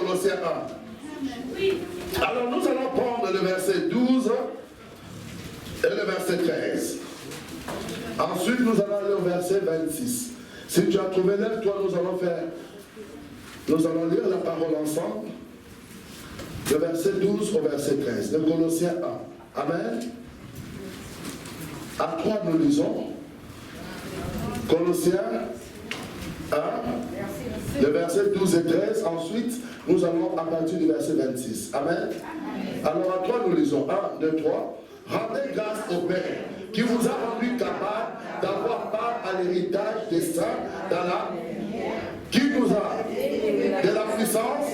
Colossiens 1. Alors nous allons prendre le verset 12 et le verset 13. Ensuite, nous allons aller au verset 26. Si tu as trouvé l'œuvre, toi, nous allons lire la parole ensemble. Le verset 12 au verset 13. De Colossiens 1. Amen. À 3, nous lisons. Colossiens 1, le verset 12 et 13. Ensuite, nous allons à partir du verset 26. Amen. Alors à 3, nous lisons. 1, 2, 3. Rendez grâce au Père qui vous a rendu capable d'avoir part à l'héritage des saints dans la... Qui nous a de la puissance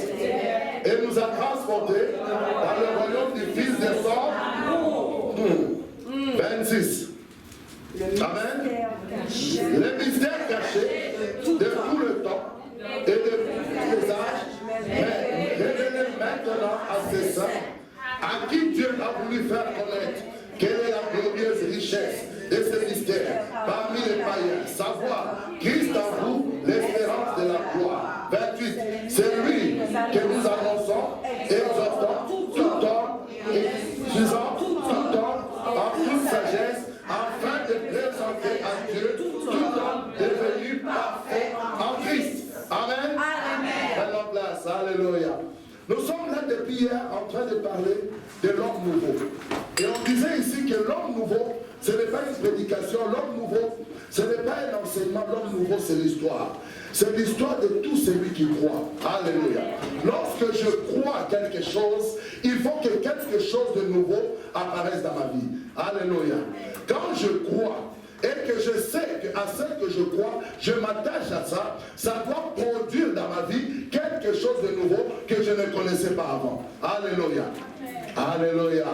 et nous a transportés dans le royaume du Fils de son... 26. Amen. Les mystères cachés de tout le temps et de tous les âges, mais révélés maintenant à ses saints, à qui Dieu a voulu faire connaître quelle est la glorieuse richesse de ce mystère parmi les païens, savoir Christ en vous, l'espérance de la gloire. 28. C'est lui que nous annonçons, exhortant tout temps, disant tout temps, en toute sagesse, afin de présenter à Dieu tout homme devenu parfait en Christ. Amen. Prenons place. Alléluia. Nous sommes là depuis hier en train de parler de l'homme nouveau. Et on disait ici que l'homme nouveau, ce n'est pas une prédication. L'homme nouveau, ce n'est pas un enseignement. L'homme nouveau, c'est l'histoire. C'est l'histoire de tout celui qui croit. Alléluia. Lorsque je crois à quelque chose, il faut que quelque chose de nouveau apparaisse dans ma vie. Alléluia. Quand je crois et que je sais qu'à ce que je crois, je m'attache à ça, ça doit produire dans ma vie quelque chose de nouveau que je ne connaissais pas avant. Alléluia. Alléluia.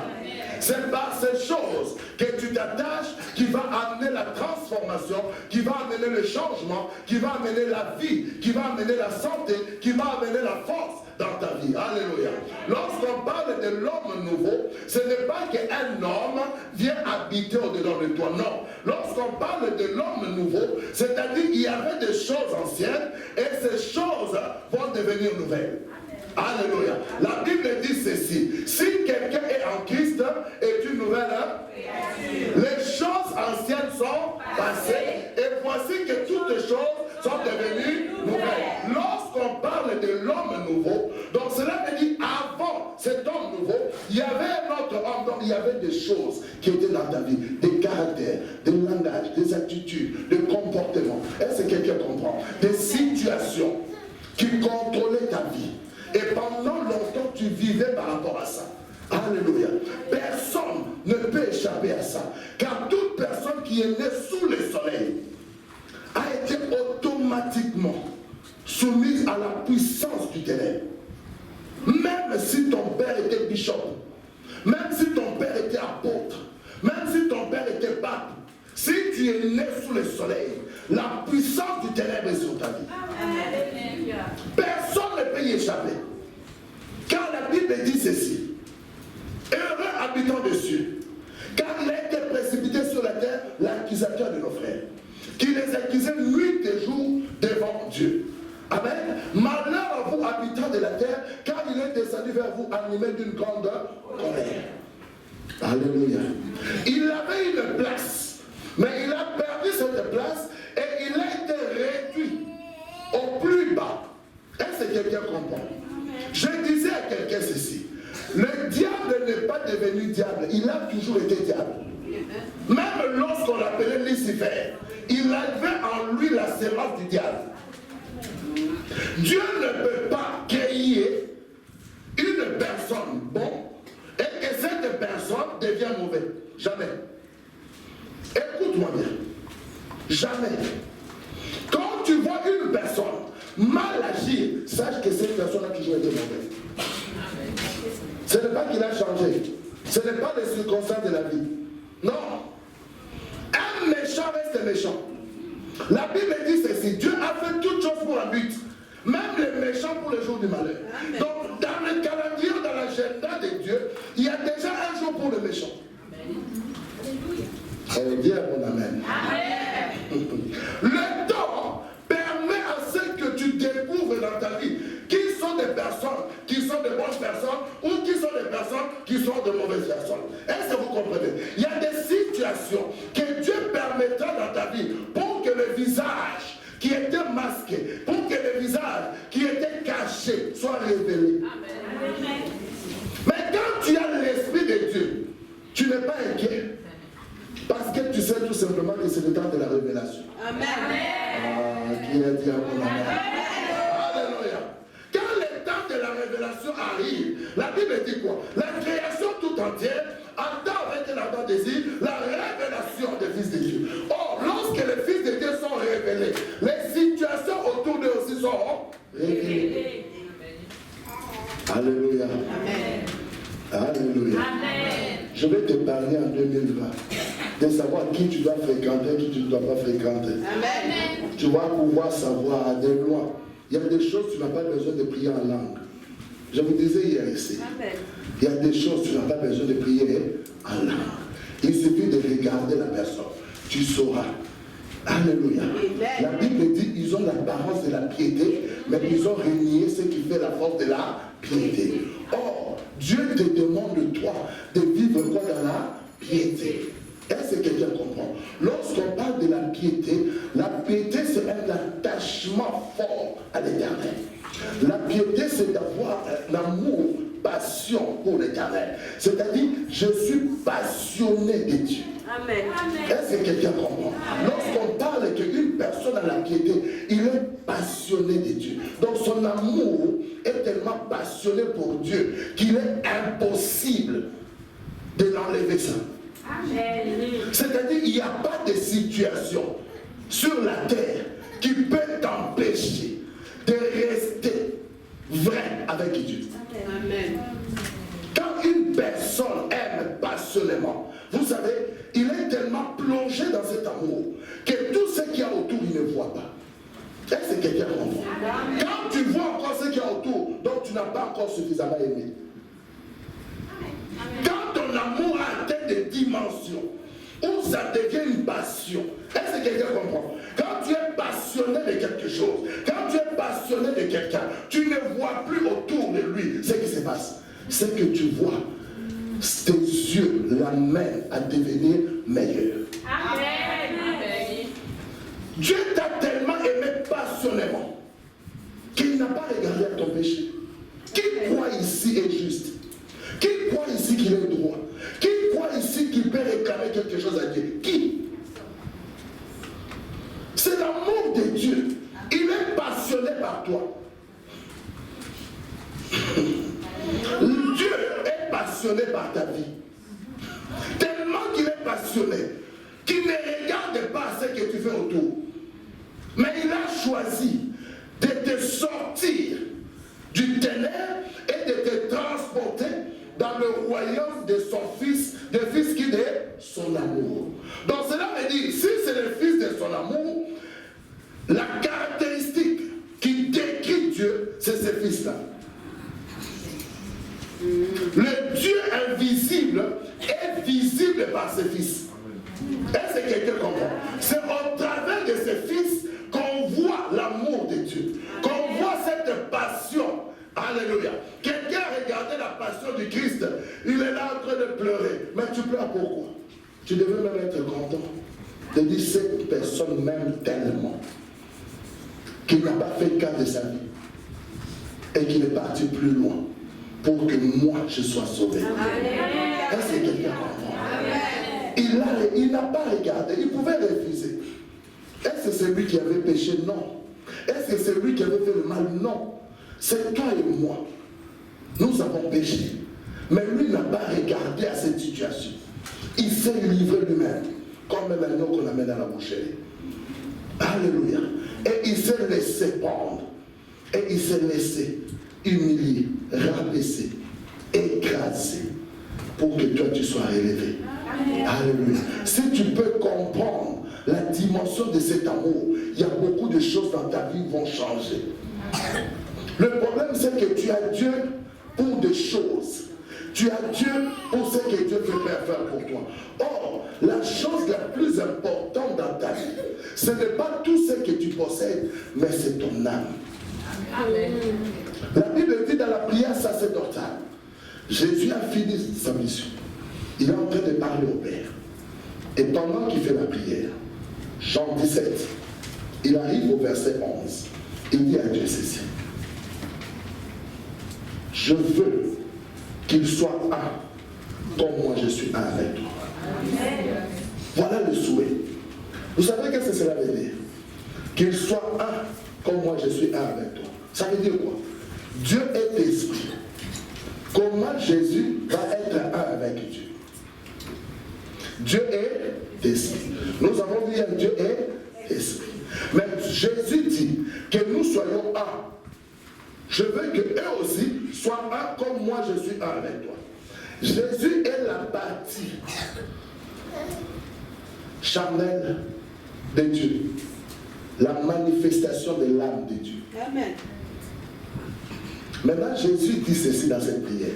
C'est par ces choses que tu t'attaches qui va amener la transformation, qui va amener le changement, qui va amener la vie, qui va amener la santé, qui va amener la force dans ta vie. Alléluia. Lorsqu'on parle de l'homme nouveau, ce n'est pas qu'un homme vient habiter au-dedans de toi. Non. Lorsqu'on parle de l'homme nouveau, c'est-à-dire qu'il y avait des choses anciennes et ces choses vont devenir nouvelles. Alléluia. La Bible dit ceci. Si quelqu'un est en Christ, est une nouvelle. Les choses anciennes sont passées et voici que toutes les choses sont devenues nouvelles. Lorsqu'on parle de l'homme nouveau, donc cela veut dire avant cet homme nouveau, il y avait un autre homme, donc il y avait des choses qui étaient dans ta vie, des caractères, des langages, des attitudes, des comportements. Est-ce que quelqu'un comprend? Des situations qui contrôlaient ta vie. Et pendant longtemps, tu vivais par rapport à ça. Alléluia. Personne ne peut échapper à ça. Car toute personne qui est née sous le soleil a été automatiquement soumise à la puissance du ténèbre. Même si ton père était bishop, même si ton père était apôtre, même si ton père était pape, si tu es né sous le soleil, la puissance du ténèbre est sur ta vie. Personne ne peut y échapper. Car la Bible dit ceci. Heureux habitant des cieux, car il a été précipité sur la terre l'accusateur de nos frères, qui les accusait nuit et jour devant Dieu. Amen. Malheur à vous, habitants de la terre, car il est descendu vers vous animé d'une grande colère. Alléluia. Il avait une place, mais il a perdu cette place et il a été réduit au plus bas. Est-ce que quelqu'un comprend? Je disais à quelqu'un ceci. Le diable n'est pas devenu diable, il a toujours été diable. Même lorsqu'on l'appelait Lucifer, il avait en lui la sémence du diable. Dieu ne peut pas créer une personne bonne et que cette personne devient mauvaise. Jamais. Écoute-moi bien. Jamais. Quand tu vois une personne mal agir, sache que cette personne a toujours été mauvaise. Ce n'est pas qu'il a changé. Ce n'est pas les circonstances de la vie. Non. Un méchant reste méchant. La Bible dit ceci. Dieu a fait toutes choses pour un but. Même les méchants pour le jour du malheur. Amen. Donc dans le calendrier, dans l'agenda de Dieu, il y a déjà un jour pour le méchant. Allez, dis mon amen. Amen. Le temps permet à ce que tu découvres dans ta vie qui sont des personnes qui sont de mauvaises personnes. Est-ce que vous comprenez? Il y a des situations que Dieu permettra dans ta vie pour que le visage qui était masqué, pour que le visage qui était caché soit révélé. Amen. Mais quand tu as l'Esprit de Dieu, tu n'es pas inquiet. Parce que tu sais tout simplement que c'est le temps de la révélation. Amen. Qui a dit amen? Alléluia. Quand le temps de la révélation arrive, la Bible dit quoi? La création tout entière attend avec un ardent désir la révélation des fils de Dieu. Or, lorsque les fils de Dieu sont révélés, les situations autour d'eux aussi sont révélées. Alléluia. Amen. Alléluia. Amen. Je vais te parler en 2020 de savoir qui tu dois fréquenter, qui tu ne dois pas fréquenter. Amen. Tu vas pouvoir savoir de loin. Il y a des choses, tu n'as pas besoin de prier en langue. Je vous disais hier ici. Amen. Il y a des choses, tu n'as pas besoin de prier en langue. Il suffit de regarder la personne. Tu sauras. Alléluia. Amen. La Bible dit ils ont l'apparence de la piété, mais ils ont renié ce qui fait la force de la piété. Or, Dieu te demande, toi, de vivre quoi dans la piété. Est-ce que quelqu'un comprend? Lorsqu'on parle de la piété c'est un attachement fort à l'Éternel. La piété, c'est d'avoir un amour, passion pour l'Éternel. C'est-à-dire, je suis passionné de Dieu. Amen. Est-ce que quelqu'un comprend? Lorsqu'on parle qu'une personne a la piété, il est passionné de Dieu. Donc son amour est tellement passionné pour Dieu qu'il est impossible de l'enlever ça. C'est-à-dire, il n'y a pas de situation sur la terre qui peut t'empêcher de rester vrai avec Dieu. Amen. Quand une personne aime passionnément, vous savez, il est tellement plongé dans cet amour que tout ce qu'il y a autour, il ne voit pas. Est-ce que quelqu'un comprend? Quand tu vois encore ce qu'il y a autour, donc tu n'as pas encore suffisamment aimé. Quand ton amour a atteint des dimensions où ça devient une passion, est-ce que quelqu'un comprend? Quand tu es passionné de quelque chose, quand tu es passionné de quelqu'un, tu ne vois plus autour de lui ce qui se passe. Ce que tu vois, tes yeux l'amènent à devenir meilleur. Amen. Dieu t'a tellement aimé passionnément qu'il n'a pas regardé à ton péché. Qui croit ici est juste? Qui croit ici qu'il est droit? Qui croit ici qu'il peut réclamer quelque chose à Dieu? Qui? C'est l'amour de Dieu. Il est passionné par toi. Dieu est passionné par ta vie. Tellement qu'il est passionné qu'il ne regarde pas ce que tu fais autour. Mais il a choisi de te sortir du ténèbre et de te transporter dans le royaume de son fils, de fils qui est son amour. Donc cela veut dire, si c'est le fils de son amour, la caractéristique qui décrit Dieu, c'est ce fils-là. Le Dieu invisible est visible par ses fils. Est-ce que quelqu'un comprend? C'est au travers de ses fils qu'on voit l'amour de Dieu, qu'on voit cette passion. Alléluia. Quelqu'un a regardé la passion du Christ, il est là en train de pleurer. Mais tu pleures pourquoi? Tu devais même être content de dire cette personne m'aime tellement qu'il n'a pas fait cas de sa vie et qu'il est parti plus loin pour que moi je sois sauvé. Est-ce que quelqu'un comprend? Il n'a pas regardé, il pouvait refuser. Est-ce que c'est lui qui avait péché? Non. Est-ce que c'est lui qui avait fait le mal? Non. C'est toi et moi. Nous avons péché. Mais lui n'a pas regardé à cette situation. Il s'est livré lui-même, comme un agneau qu'on amène à la boucherie. Alléluia. Et il s'est laissé prendre. Et il s'est laissé humilier, rabaisser, écraser, pour que toi tu sois élevé. Alléluia. Si tu peux comprendre la dimension de cet amour, il y a beaucoup de choses dans ta vie qui vont changer. Le problème, c'est que tu as Dieu pour des choses. Tu as Dieu pour ce que Dieu veut faire pour toi. Or, la chose la plus importante dans ta vie, ce n'est pas tout ce que tu possèdes, mais c'est ton âme. Amen. La Bible dit dans la prière sacerdotale Jésus a fini sa mission. Il est en train de parler au Père. Et pendant qu'il fait la prière, Jean 17, il arrive au verset 11. Il dit à Dieu ceci. Je veux qu'il soit un, comme moi je suis un avec toi. Amen. Voilà le souhait. Vous savez qu'est-ce que cela veut dire? Qu'il soit un, comme moi je suis un avec toi. Ça veut dire quoi? Dieu est esprit. Comment Jésus va être un avec Dieu? Dieu est esprit. Nous avons dit que Dieu est esprit. Mais Jésus dit que nous soyons un. Je veux qu'eux aussi soient un comme moi je suis un avec toi. Jésus est la partie charnelle de Dieu. La manifestation de l'âme de Dieu. Amen. Maintenant, Jésus dit ceci dans cette prière.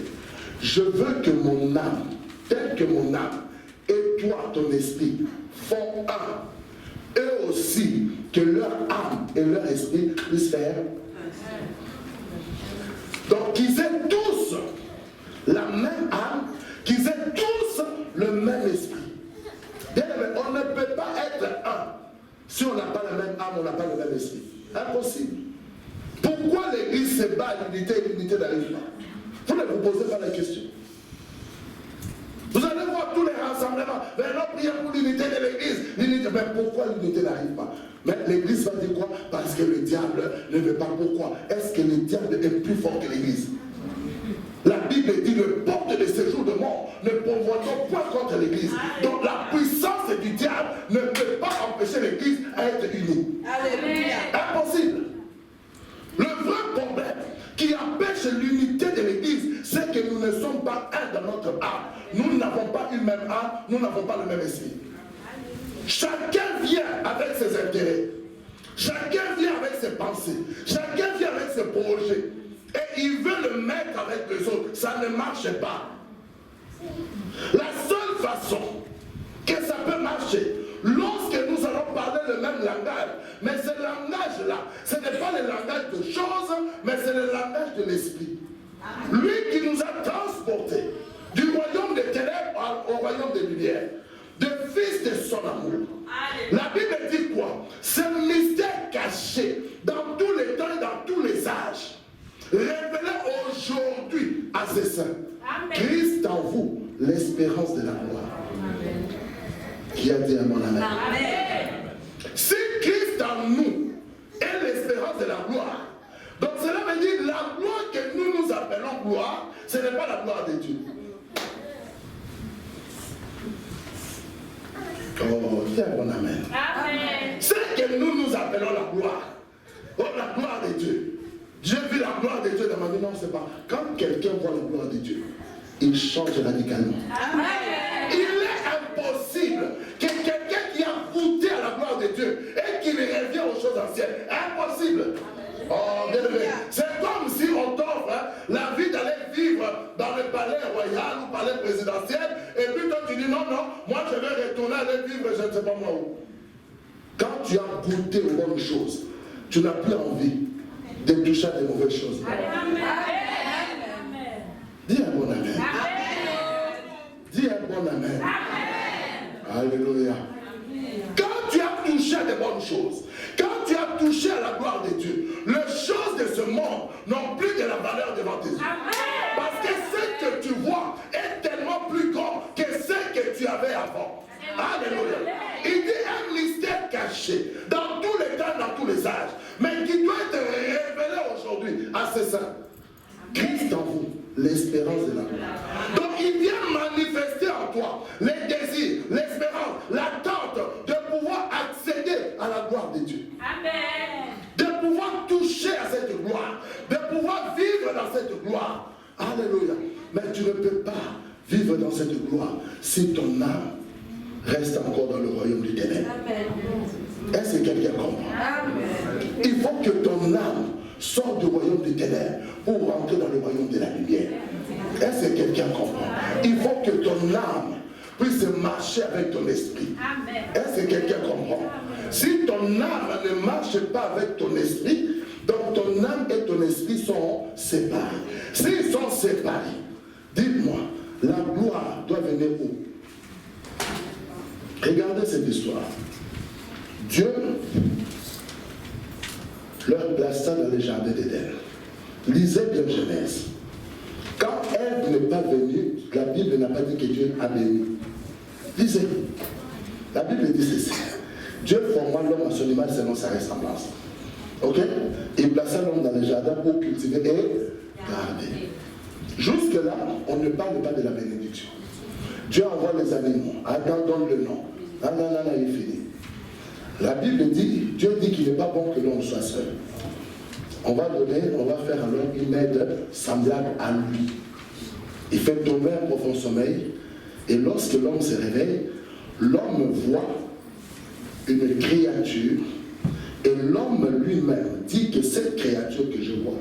Je veux que mon âme, telle que mon âme, et toi, ton esprit, font un. Eux aussi, que leur âme et leur esprit puissent faire. Donc, qu'ils aient tous la même âme, qu'ils aient tous le même esprit. Bien aimé, on ne peut pas être un si on n'a pas la même âme, on n'a pas le même esprit. Impossible. Pourquoi l'Église se bat à l'unité et l'unité n'arrive pas? Vous ne vous posez pas la question. Vous allez voir tous les rassemblements. Mais non, priez pour l'unité de l'Église. Mais pourquoi l'unité n'arrive pas? Mais l'Église va dire quoi? Parce que le diable ne veut pas. Pourquoi? Est-ce que le diable est plus fort que l'Église? La Bible dit le porte de séjour de mort ne pourvoit point contre l'Église. Donc la puissance du diable ne peut pas empêcher l'Église à être unie. Alléluia. Impossible. Le vrai problème qui empêche l'unité de l'Église, c'est que nous ne sommes pas un dans notre âme. Nous n'avons pas une même âme, nous n'avons pas le même esprit. Chacun vient avec ses intérêts. Chacun vient avec ses pensées. Chacun vient avec ses projets. Et il veut le mettre avec les autres. Ça ne marche pas. La seule façon que ça peut marcher, lorsque nous allons parler le même langage, mais ce langage-là, ce n'est pas le langage de choses, mais c'est le langage de l'esprit. Lui qui nous a transportés du royaume des ténèbres au royaume des lumières, de fils de son amour. La Bible dit quoi? C'est un mystère caché dans tous les temps et dans tous les âges, révélé aujourd'hui à ses saints. Christ en vous, l'espérance de la gloire. Amen. Qui a dit à mon amen? Amen. Si Christ en nous est l'espérance de la gloire, donc cela veut dire la gloire que nous appelons gloire, ce n'est pas la gloire de Dieu. Oh, dis à mon amen. Amen. Ce que nous appelons la gloire, oh, la gloire de Dieu. J'ai vu la gloire de Dieu dans ma vie, non, c'est pas. Quand quelqu'un voit la gloire de Dieu, il change radicalement. Amen. Il est impossible que quelqu'un qui a goûté à la gloire de Dieu et qui revient aux choses anciennes, impossible. Oh, bien aimé. C'est comme si on t'offre la vie d'aller vivre dans le palais royal ou palais présidentiel, et puis toi tu dis non, moi je vais retourner aller vivre je ne sais pas moi où. Quand tu as goûté aux bonnes choses, tu n'as plus envie de toucher à des mauvaises choses. Amen. Dis un bon amen. Dis un bon amen. Alléluia. Quand tu as touché à des bonnes choses, quand tu as touché à la gloire de Dieu, les choses de ce monde n'ont plus de la valeur devant tes yeux. Parce que ce que tu vois est tellement plus grand que ce que tu avais avant. Alléluia. Il dit un mystère caché dans tous les temps, dans tous les âges, mais qui doit être révélé aujourd'hui à ses saints. Christ en vous, l'espérance de la gloire. Donc il vient manifester en toi les désirs, l'espérance, l'attente de pouvoir accéder à la gloire de Dieu. Amen. De pouvoir toucher à cette gloire, de pouvoir vivre dans cette gloire. Alléluia. Mais tu ne peux pas vivre dans cette gloire si ton âme reste encore dans le royaume du ténèbre. Est-ce que quelqu'un comprend? Amen. Il faut que ton âme sorte du royaume des ténèbres pour rentrer dans le royaume de la lumière. Est-ce que quelqu'un comprend? Il faut que ton âme puisse marcher avec ton esprit. Est-ce que quelqu'un comprend? Si ton âme ne marche pas avec ton esprit, donc ton âme et ton esprit sont séparés. S'ils sont séparés, Dites-moi, la gloire doit venir où? Regardez cette histoire. Dieu leur plaça dans les jardins d'Éden. Lisez bien Genèse. Quand Ève n'est pas venue, la Bible n'a pas dit que Dieu a béni. Lisez. La Bible dit ceci. Dieu forma l'homme à son image selon sa ressemblance. Ok? Il plaça l'homme dans les jardins pour cultiver et garder. Jusque-là, on ne parle pas de la bénédiction. Dieu envoie les animaux. Adam donne le nom. Non, il est fini. La Bible dit, Dieu dit qu'il n'est pas bon que l'homme soit seul. On va faire alors une aide semblable à lui. Il fait tomber un profond sommeil, et lorsque l'homme se réveille, l'homme voit une créature, et l'homme lui-même dit que cette créature que je vois,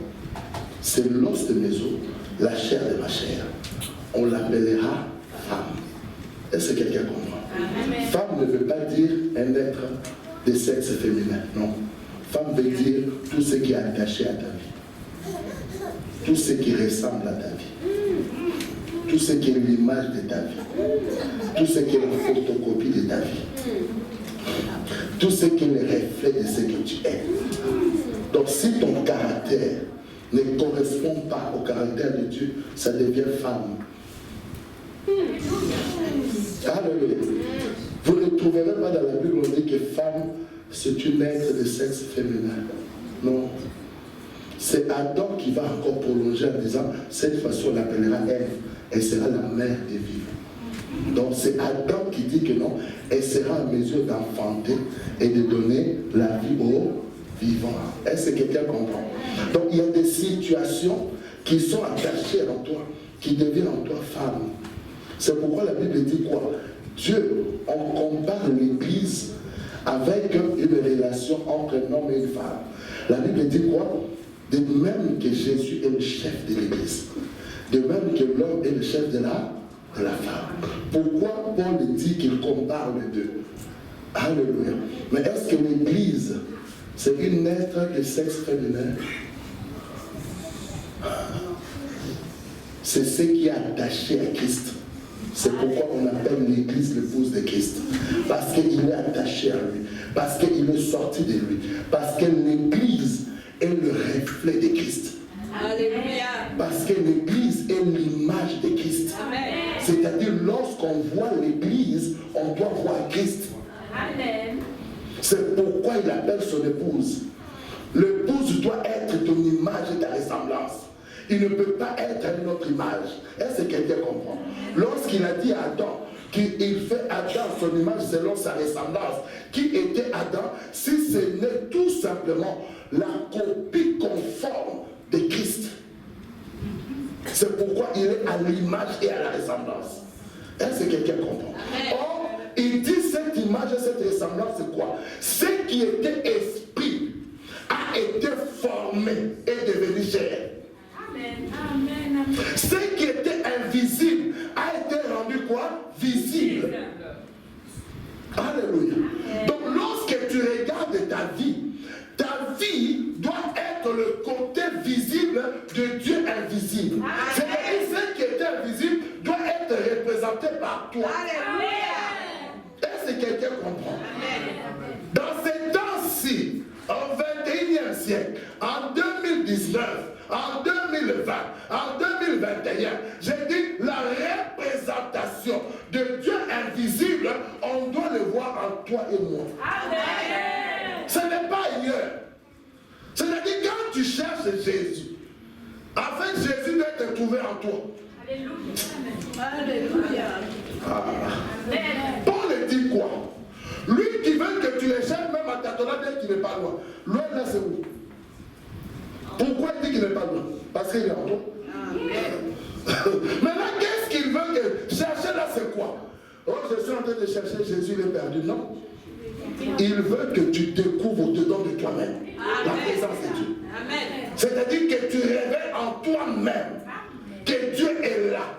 c'est l'os de mes os, la chair de ma chair. On l'appellera femme. Est-ce que quelqu'un comprend? Amen. Femme ne veut pas dire un être de sexe féminin, non. Femme veut dire tout ce qui est attaché à ta vie. Tout ce qui ressemble à ta vie. Tout ce qui est l'image de ta vie. Tout ce qui est la photocopie de ta vie. Tout ce qui est le reflet de ce que tu es. Donc si ton caractère ne correspond pas au caractère de Dieu, ça devient femme. Alléluia. Vous ne trouverez pas dans la Bible où on dit que femme, c'est une être de sexe féminin. Non. C'est Adam qui va encore prolonger en disant, cette fois-ci on l'appellera Ève. Elle sera la mère des vivants. Donc c'est Adam qui dit que non, elle sera en mesure d'enfanter et de donner la vie aux vivants. Est-ce que quelqu'un comprend? Donc il y a des situations qui sont attachées en toi, qui deviennent en toi femme. C'est pourquoi la Bible dit quoi? Dieu, on compare l'Église avec une relation entre un homme et une femme. La Bible dit quoi? De même que Jésus est le chef de l'Église, de même que l'homme est le chef de la femme. Pourquoi Paul dit qu'il compare les deux? Alléluia. Mais est-ce que l'Église, c'est une être de sexe féminin? C'est ce qui est attaché à Christ. C'est pourquoi on appelle l'Église l'épouse de Christ. Parce qu'il est attaché à lui. Parce qu'il est sorti de lui. Parce que l'Église est le reflet de Christ. Alléluia. Parce que l'Église est l'image de Christ. C'est-à-dire, lorsqu'on voit l'Église, on doit voir Christ. Amen. C'est pourquoi il appelle son épouse. L'épouse doit être ton image et ta ressemblance. Il ne peut pas être une autre image. Est-ce que quelqu'un comprend? Lorsqu'il a dit à Adam qu'il fait Adam son image selon sa ressemblance, qui était Adam, si ce n'est tout simplement la copie conforme de Christ. C'est pourquoi il est à l'image et à la ressemblance. Est-ce que quelqu'un comprend? Or, il dit cette image et cette ressemblance, c'est quoi? Ce qui était esprit a été formé et devenu chair. Amen. Ce qui était invisible a été rendu quoi? Visible. Alléluia. Donc lorsque tu regardes ta vie doit être le côté visible de Dieu invisible. C'est-à-dire ce qui était invisible doit être représenté par toi. Alléluia. Est-ce que quelqu'un comprend? Dans ces temps-ci, au 21e siècle, en 2019, en 2020, en 2021, j'ai dit la représentation de Dieu invisible, on doit le voir en toi et moi. Amen. Ce n'est pas ailleurs. C'est-à-dire quand tu cherches Jésus, en fait Jésus doit te trouver en toi. Alléluia. Paul dit quoi? Lui qui veut que tu le cherches même à Tatola, bien qu'il n'est pas loin. Loin là c'est où? Pourquoi il dit qu'il n'est pas loin? Parce qu'il est en toi. Maintenant, qu'est-ce qu'il veut que chercher là, c'est quoi? Oh, je suis en train de chercher Jésus, il est perdu. Non. Il veut que tu découvres au-dedans de toi-même la présence de Dieu. C'est-à-dire que tu révèles en toi-même que Dieu est là.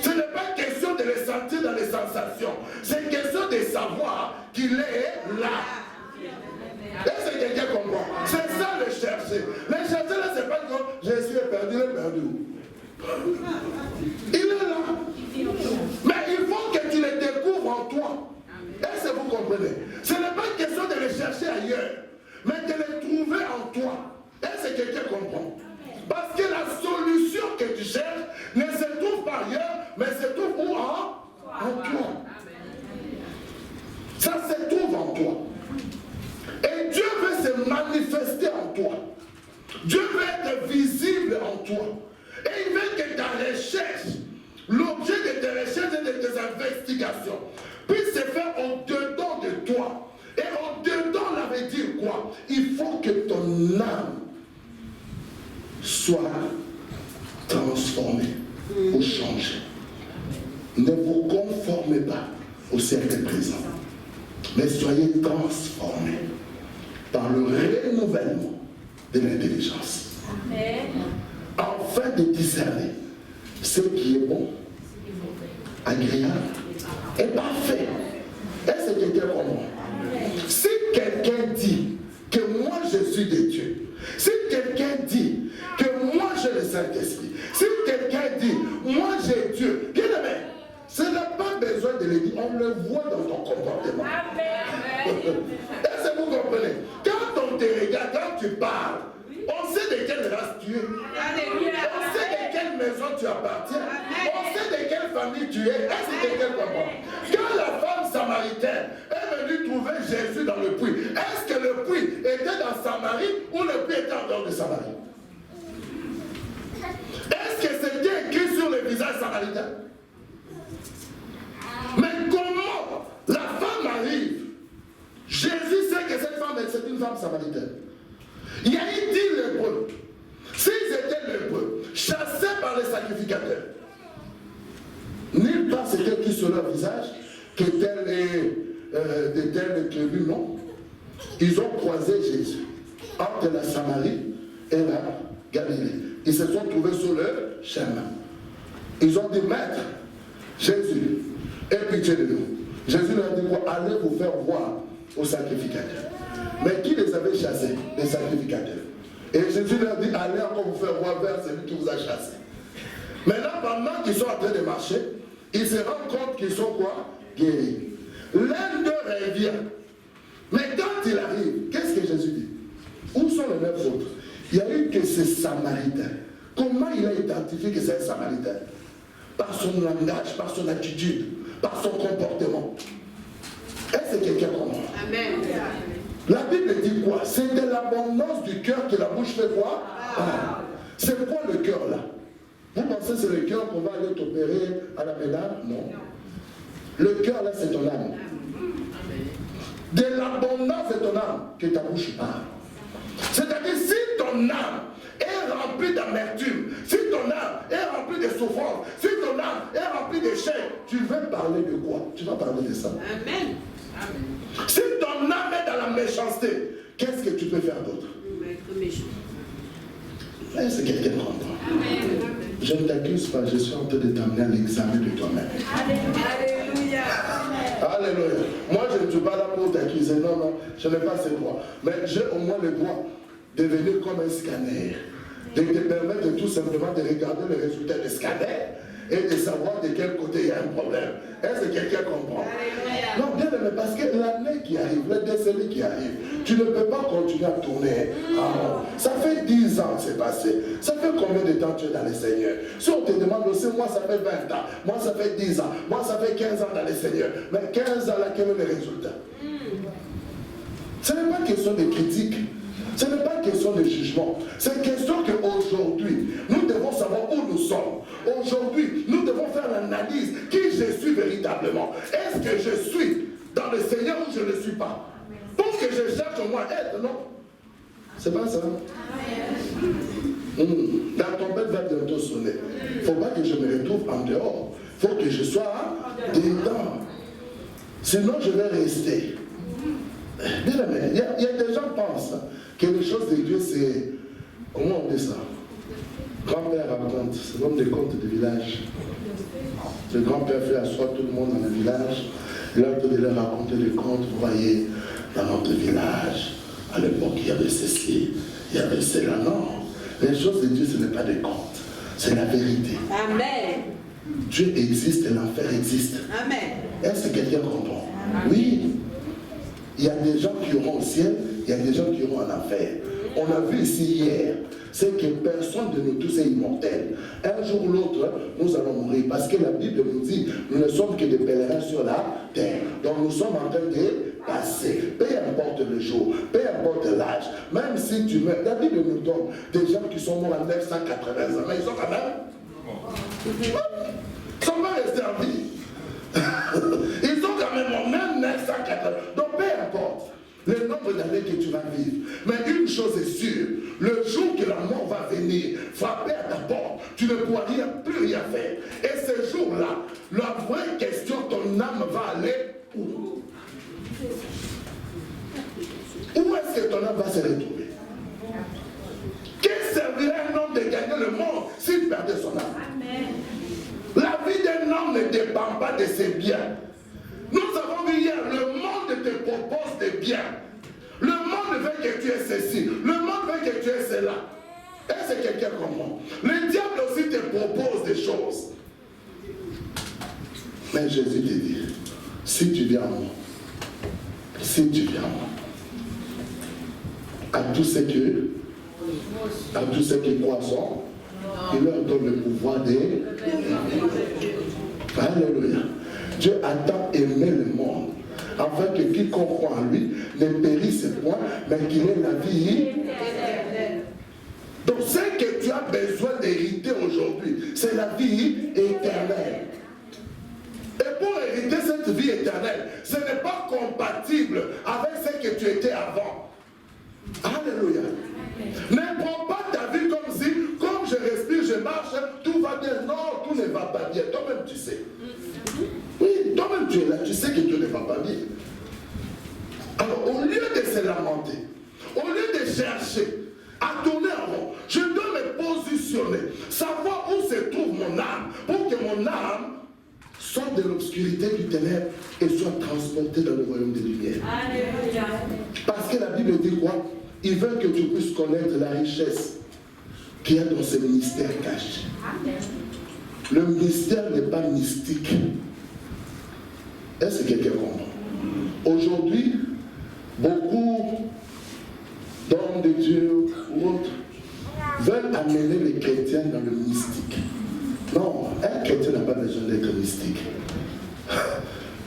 Ce n'est pas question de le sentir dans les sensations. C'est question de savoir qu'il est là. Est-ce que quelqu'un comprend? C'est ça le chercher. Le chercher là, c'est pas comme Jésus est perdu, il est perdu. mais se trouve où? En toi. Ça se trouve en toi. Et Dieu veut se manifester en toi. Dieu veut être visible en toi. Et il veut que ta recherche, l'objet de tes recherches et de tes investigations, puisse se faire au-dedans de toi. Et au-dedans, ça veut dire quoi? Il faut que ton âme soit transformée ou changée. Ne vous conformez pas au siècle présent, mais soyez transformés par le renouvellement de l'intelligence, afin de discerner ce qui est bon, agréable et parfait. Est-ce que quelqu'un comprend? Si quelqu'un dit que moi je suis de Dieu, si quelqu'un dit que moi j'ai le Saint-Esprit, si quelqu'un dit moi j'ai Dieu, bien aimé, ce n'a pas besoin de le dire, on le voit dans ton comportement. Est-ce que vous comprenez? Quand on te regarde, quand tu parles, on sait de quelle race tu es. On sait de quelle maison tu appartiens. On sait de quelle famille tu es. Est-ce que quelqu'un comprend? Quand la femme samaritaine est venue trouver Jésus dans le puits, est-ce que le puits était dans Samarie ou le puits était en dehors de Samarie? Est-ce que c'était écrit sur le visage samaritain? Mais comment la femme arrive? Jésus sait que cette femme, c'est une femme samaritaine. Il y a eu 10 lépreux. S'ils étaient lépreux, chassés par les sacrificateurs, nulle part c'était écrit sur leur visage que tel est prévu, non. Ils ont croisé Jésus entre la Samarie et la Galilée. Ils se sont trouvés sur leur chemin. Ils ont dit, Maître, Jésus, aie pitié de nous. Jésus leur a dit quoi? Allez vous faire voir aux sacrificateurs. Mais qui les avait chassés? Les sacrificateurs. Et Jésus leur dit, allez encore vous faire voir vers celui qui vous a chassé. Maintenant, pendant qu'ils sont en train de marcher, ils se rendent compte qu'ils sont quoi? Guéris. L'un d'eux revient. Mais quand il arrive, qu'est-ce que Jésus dit? Où sont les 9 autres? Il n'y a eu que ces Samaritains. Comment il a identifié que c'est un Samaritain? Par son langage, par son attitude, par son comportement. Est-ce que quelqu'un comprend? Amen. La Bible dit quoi? C'est de l'abondance du cœur que la bouche fait quoi? Ah. C'est quoi le cœur là? Vous pensez que c'est le cœur qu'on va aller t'opérer à la médaille? Non. Le cœur là, c'est ton âme. De l'abondance de ton âme que ta bouche parle. C'est-à-dire, si ton âme est remplie d'amertume, si ton âme est remplie de souffrance, si ton âme est remplie d'échecs, tu veux parler de quoi? Tu vas parler de ça. Amen. Amen. Si ton âme est dans la méchanceté, qu'est-ce que tu peux faire d'autre? Être méchant. Est-ce que quelqu'un comprend? Je ne t'accuse pas, je suis en train de t'amener à l'examen de toi-même. Alléluia. Alléluia. Moi, je ne suis pas là pour t'accuser. Non, non, je n'ai pas ces droits. Mais j'ai au moins le droit de venir comme un scanner. De te permettre tout simplement de regarder le résultat du scanner et de savoir de quel côté il y a un problème. Est-ce que quelqu'un comprend? Non, bien aimé, parce que l'année qui arrive, le décennie qui arrive, tu ne peux pas continuer à tourner. Ah, ça fait 10 ans que c'est passé. Ça fait combien de temps tu es dans le Seigneur? Si on te demande aussi, moi ça fait 20 ans, moi ça fait 10 ans, moi ça fait 15 ans dans le Seigneur. Mais 15 ans là, quel est le résultat? Ce n'est pas question de critique. Ce n'est pas question de jugement. C'est question qu'aujourd'hui, nous devons savoir où nous sommes. Aujourd'hui, nous devons faire l'analyse qui je suis véritablement. Est-ce que je suis dans le Seigneur ou je ne le suis pas? Pour que je cherche au moins être, non? C'est pas ça. La trompette va bientôt sonner. Il ne faut pas que je me retrouve en dehors. Il faut que je sois dedans. Sinon, je vais rester. Bien aimé, il y a des gens qui pensent que les choses de Dieu, c'est... Comment on dit ça? Grand-père raconte, c'est comme des contes de village. Le grand-père fait asseoir tout le monde dans le village. Il a de leur raconter des contes. Vous voyez, dans notre village, à l'époque, il y avait ceci, il y avait cela. Non, les choses de Dieu, ce n'est pas des contes, c'est la vérité. Amen. Dieu existe et l'enfer existe. Amen. Est-ce que quelqu'un comprend? Oui. Il y a des gens qui iront au ciel, il y a des gens qui iront en enfer. qu'on a vu ici hier, c'est que personne de nous tous est immortel. Un jour ou l'autre, nous allons mourir. Parce que la Bible nous dit, nous ne sommes que des pèlerins sur la terre. Donc nous sommes en train de passer. Peu importe le jour, peu importe l'âge. Même si tu meurs, la Bible nous donne des gens qui sont morts en 980 ans. Mais ils sont quand même... Ils ne sont pas restés en vie. Ils sont quand même en même 980. Donc peu importe le nombre d'années que tu vas vivre. Mais une chose est sûre, le jour que la mort va venir, frapper à ta porte, tu ne pourras plus rien faire. Et ce jour-là, la vraie question, ton âme va aller où? Où est-ce que ton âme va se retrouver? Qu'est-ce que servirait un homme de gagner le monde s'il perdait son âme? Amen. La vie d'un homme ne dépend pas de ses biens. Nous avons vu hier, le monde te propose des biens. Le monde veut que tu aies ceci. Le monde veut que tu aies cela. Est-ce que quelqu'un comprend? Le diable aussi te propose des choses. Mais Jésus te dit, si tu viens à moi, si tu viens à moi, à tous ceux qui croient en, il leur donne le pouvoir de... Alléluia. Dieu a tant aimé le monde, afin que quiconque croit en lui ne périsse point, mais qu'il ait la vie. Donc ce que tu as besoin d'hériter aujourd'hui, c'est la vie éternelle. Et pour hériter cette vie éternelle, ce n'est pas compatible avec ce que tu étais avant. Alléluia. Ne prends pas ta vie comme si, comme je respire, je marche, tout va bien. Non, tout ne va pas bien. Toi-même, tu sais. Oui, toi-même, tu es là, tu sais que tout ne va pas bien. Alors, au lieu de se lamenter, au lieu de chercher à tourner en rond, je dois me positionner, savoir où se trouve mon âme, pour que mon âme sorte de l'obscurité du ténèbre et soit transportée dans le royaume des lumières. Alléluia. Parce que la Bible dit quoi? Il veut que tu puisses connaître la richesse qu'il y a dans ce mystère caché. Le mystère n'est pas mystique. Est-ce que quelqu'un comprend? Aujourd'hui, beaucoup d'hommes de Dieu ou autres veulent amener les chrétiens dans le mystique. Non, un chrétien n'a pas besoin d'être mystique.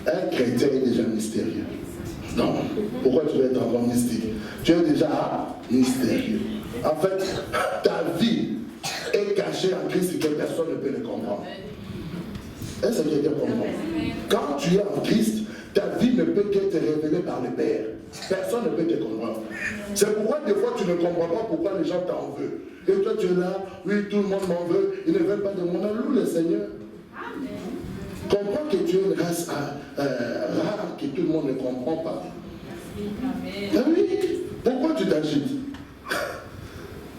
Un chrétien est déjà mystérieux. Non, pourquoi tu veux être encore mystique? Tu es déjà mystérieux. En fait, ta vie est cachée en Christ et que personne ne peut le comprendre. Est-ce que quelqu'un comprend? Quand tu es en Christ, ta vie ne peut qu'être révélée par le Père. Personne ne peut te comprendre. C'est pourquoi des fois tu ne comprends pas pourquoi les gens t'en veulent. Et toi tu es là, oui, tout le monde m'en veut, ils ne veulent pas de mon nom. Loue le Seigneur. Comprends que tu es une race rare que tout le monde ne comprend pas. Ah oui, pourquoi tu t'agites?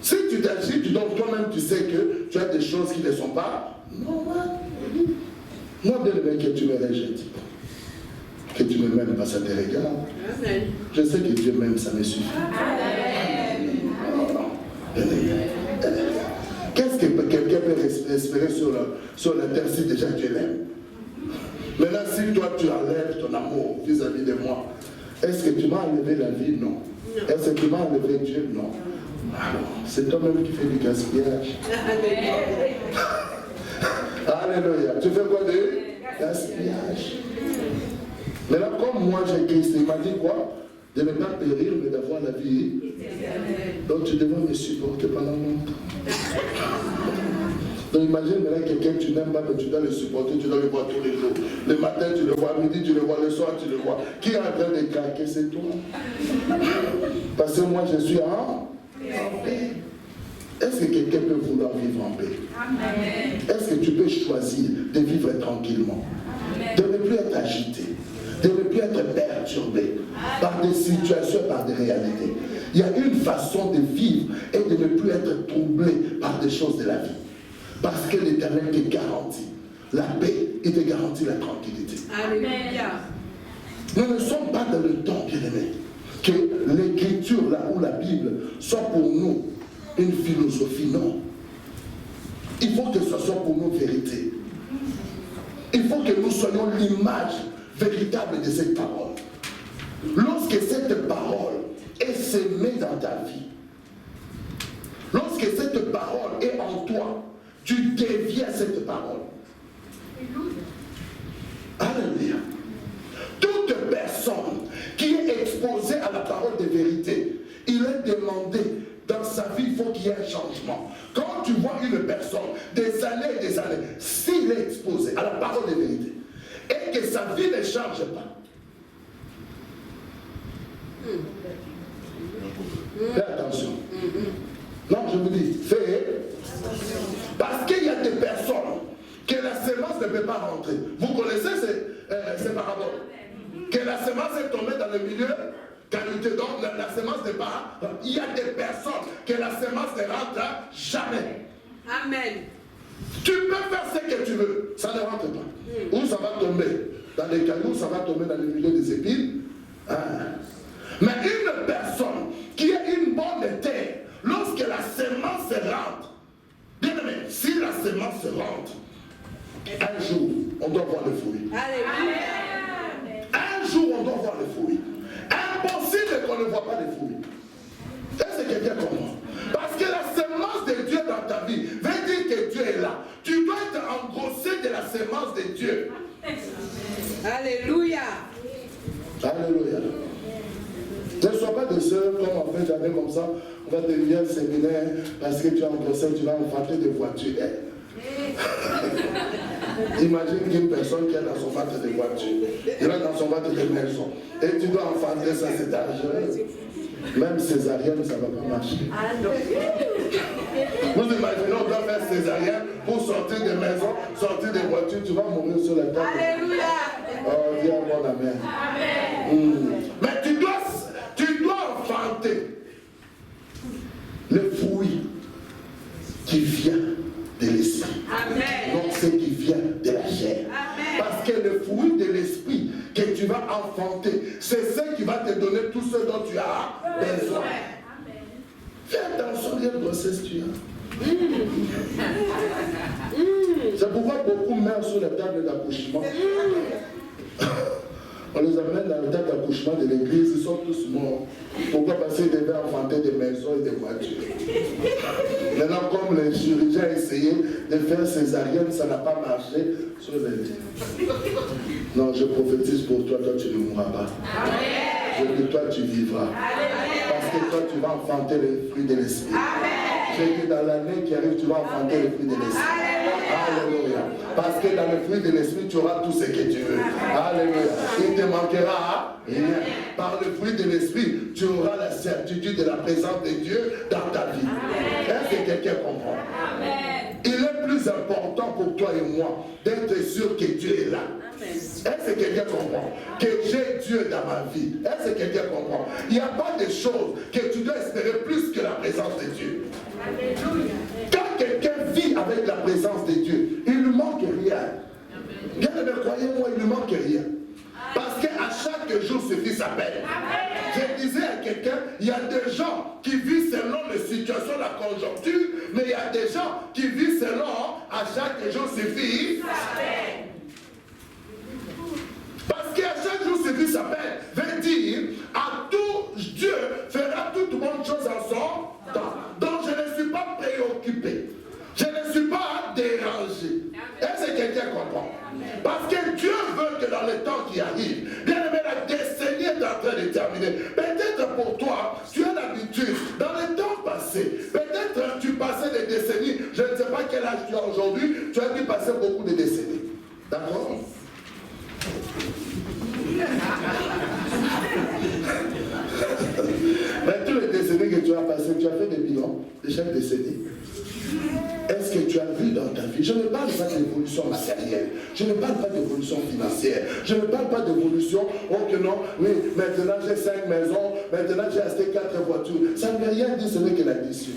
Si tu t'agites, donc toi-même tu sais que tu as des choses qui ne sont pas normales. Moi, bien aimé, que tu me rejettes, que tu me m'aimes pas, ça te regarde. Je sais que Dieu m'aime, ça me suffit. Qu'est-ce que quelqu'un peut espérer sur la terre si déjà Dieu l'aime? Maintenant, si toi tu enlèves ton amour vis-à-vis de moi, est-ce que tu m'as enlevé la vie? Non. Est-ce que tu m'as enlevé Dieu? Non. Alors, c'est toi-même qui fais du gaspillage. Alléluia. Tu fais quoi de gaspillage? Maintenant, comme moi j'ai Christ, il m'a dit quoi? De ne pas périr, mais d'avoir la vie. Donc tu devrais me supporter pendant longtemps. Donc imagine maintenant quelqu'un que tu n'aimes pas, mais tu dois le supporter, tu dois le voir tous les jours. Le matin tu le vois, à midi tu le vois, le soir tu le vois. Qui est en train de craquer? C'est toi. Parce que moi je suis en paix. Est-ce que quelqu'un peut vouloir vivre en paix? Est-ce que tu peux choisir de vivre tranquillement? De ne plus être agité, de ne plus être perturbé par des situations, par des réalités. Il y a une façon de vivre et de ne plus être troublé par des choses de la vie. Parce que l'Éternel te garantit la paix et te garantit la tranquillité. Alléluia. Nous ne sommes pas dans le temps, bien-aimé, que l'écriture, là où la Bible, soit pour nous une philosophie, non. Il faut que ce soit pour nous vérité. Il faut que nous soyons l'image véritable de cette parole. Lorsque cette parole est sémée dans ta vie, lorsque cette parole est en toi, tu deviens cette parole. Alléluia. Toute personne qui est exposée à la parole de vérité, il est demandé dans sa vie, il faut qu'il y ait un changement. Quand tu vois une personne, des années et des années, s'il est exposé à la parole de vérité, et que sa vie ne change pas, fais attention. Non, je vous dis, fais. Parce qu'il y a des personnes que la semence ne peut pas rentrer. Vous connaissez ces paraboles? Que la semence est tombée dans le milieu qualité, donc la semence n'est pas. Il y a des personnes que la semence ne rentre jamais. Amen. Tu peux faire ce que tu veux, ça ne rentre pas. Ou ça va tomber dans les cailloux, ça va tomber dans le milieu des épines. Mais une personne qui a une bonne terre, lorsque la semence rentre, bien aimé, si la semence rentre, un jour, on doit voir le fruit. Un jour, on doit voir le fruit. Impossible qu'on ne voit pas les fruits. Est-ce que quelqu'un comprend? Parce que la semence de Dieu dans ta vie veut dire que Dieu est là. Tu dois être engrossé de la semence de Dieu. Alléluia. Alléluia. Ne sois pas de ceux comme en fait jamais comme ça, on va te venir au séminaire parce que tu es engrossé, tu vas enfanter des voitures. Imagine qu'une personne qui est dans son ventre de voiture, il est dans son ventre de maison, et tu dois enfanter ça, c'est dangereux. Même césarienne, ça ne va pas marcher. Vous imaginez, on doit faire césarienne pour sortir des maisons, sortir des voitures, tu vas mourir sur la table. Alléluia. Oh, dis à mon amen. Mais tu dois enfanter le fruit qui vient de l'esprit. Donc ce qui vient de la chair. Amen. Parce que le fruit de l'esprit que tu vas enfanter, c'est ce qui va te donner tout ce dont tu as besoin. Amen. Fais attention, quelle grossesse tu as. C'est pourquoi beaucoup meurent sur la table d'accouchement. On les amène dans le tas d'accouchement de l'église, ils sont tous morts. Pourquoi? Parce qu'ils devaient enfanter des maisons et des voitures. Maintenant, comme les chirurgiens ont essayé de faire césarienne, ça n'a pas marché sur les... Non, je prophétise pour toi, toi tu ne mourras pas. Je dis, toi tu vivras. Parce que toi tu vas enfanter les fruits de l'esprit. J'ai dit, dans l'année qui arrive, tu vas enfanter les fruits de l'esprit. Alléluia. Parce que dans le fruit de l'esprit, tu auras tout ce que tu veux. Alléluia. Il ne te manquera rien. Par le fruit de l'esprit, tu auras la certitude de la présence de Dieu dans ta vie. Est-ce que quelqu'un comprend? Amen. Il est plus important pour toi et moi d'être sûr que Dieu est là. Est-ce que quelqu'un comprend? Que j'ai Dieu dans ma vie. Est-ce que quelqu'un comprend? Il n'y a pas de choses que tu dois espérer plus que la présence de Dieu. Alléluia. Quand quelqu'un vit avec la présence de Dieu, il ne manque rien. Bien aimé, croyez-moi, il ne manque rien. Parce qu'à chaque jour suffit sa peine. Je disais à quelqu'un, il y a des gens qui vivent selon les situations, la conjoncture, mais il y a des gens qui vivent selon à chaque jour suffit sa peine. Parce qu'à chaque jour suffit sa peine, veut dire à tout Dieu fera toute bonne chose en son temps. Donc je ne suis pas préoccupé. Je ne suis pas dérangé. Est-ce que quelqu'un comprend? Parce que Dieu veut que dans le temps qui arrive, bien aimé, la décennie est en train de terminer. Peut-être pour toi, tu as l'habitude, dans le temps passé, peut-être tu passais des décennies, je ne sais pas quel âge tu as aujourd'hui, tu as dû passer beaucoup de décennies. D'accord? Mais tous les décennies que tu as passées, tu as fait des bilans de chaque décennie. Est-ce que tu as vu dans ta vie? Je ne parle pas d'évolution matérielle, je ne parle pas d'évolution financière, je ne parle pas d'évolution, oh que non, oui, maintenant j'ai 5 maisons, maintenant j'ai acheté 4 voitures. Ça ne veut rien dire, ce n'est que l'addition.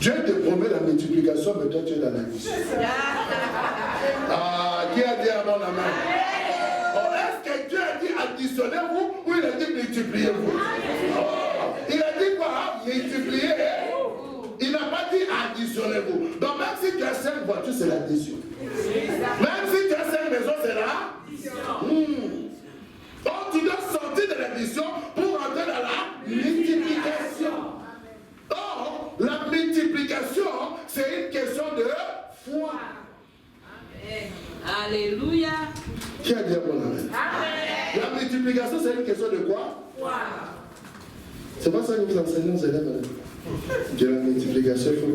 Dieu te promet la multiplication, mais toi tu es dans l'addition. Ah, qui a dit à mon amen? Oh, est-ce que Dieu a dit additionnez-vous ou il a dit multipliez-vous? Oh, il a dit quoi? Multipliez. Il n'a pas dit additionnez-vous. Donc même si tu as 5 voitures, c'est l'addition. Même si tu as 5 maisons, c'est l'addition. Donc tu dois sortir de l'addition pour entrer dans la multiplication. Oh, Alléluia. Qui a dit un bon amen? Amen. La multiplication, c'est une question de quoi? C'est pas ça que vous enseignez aux élèves. De la multiplication, il faut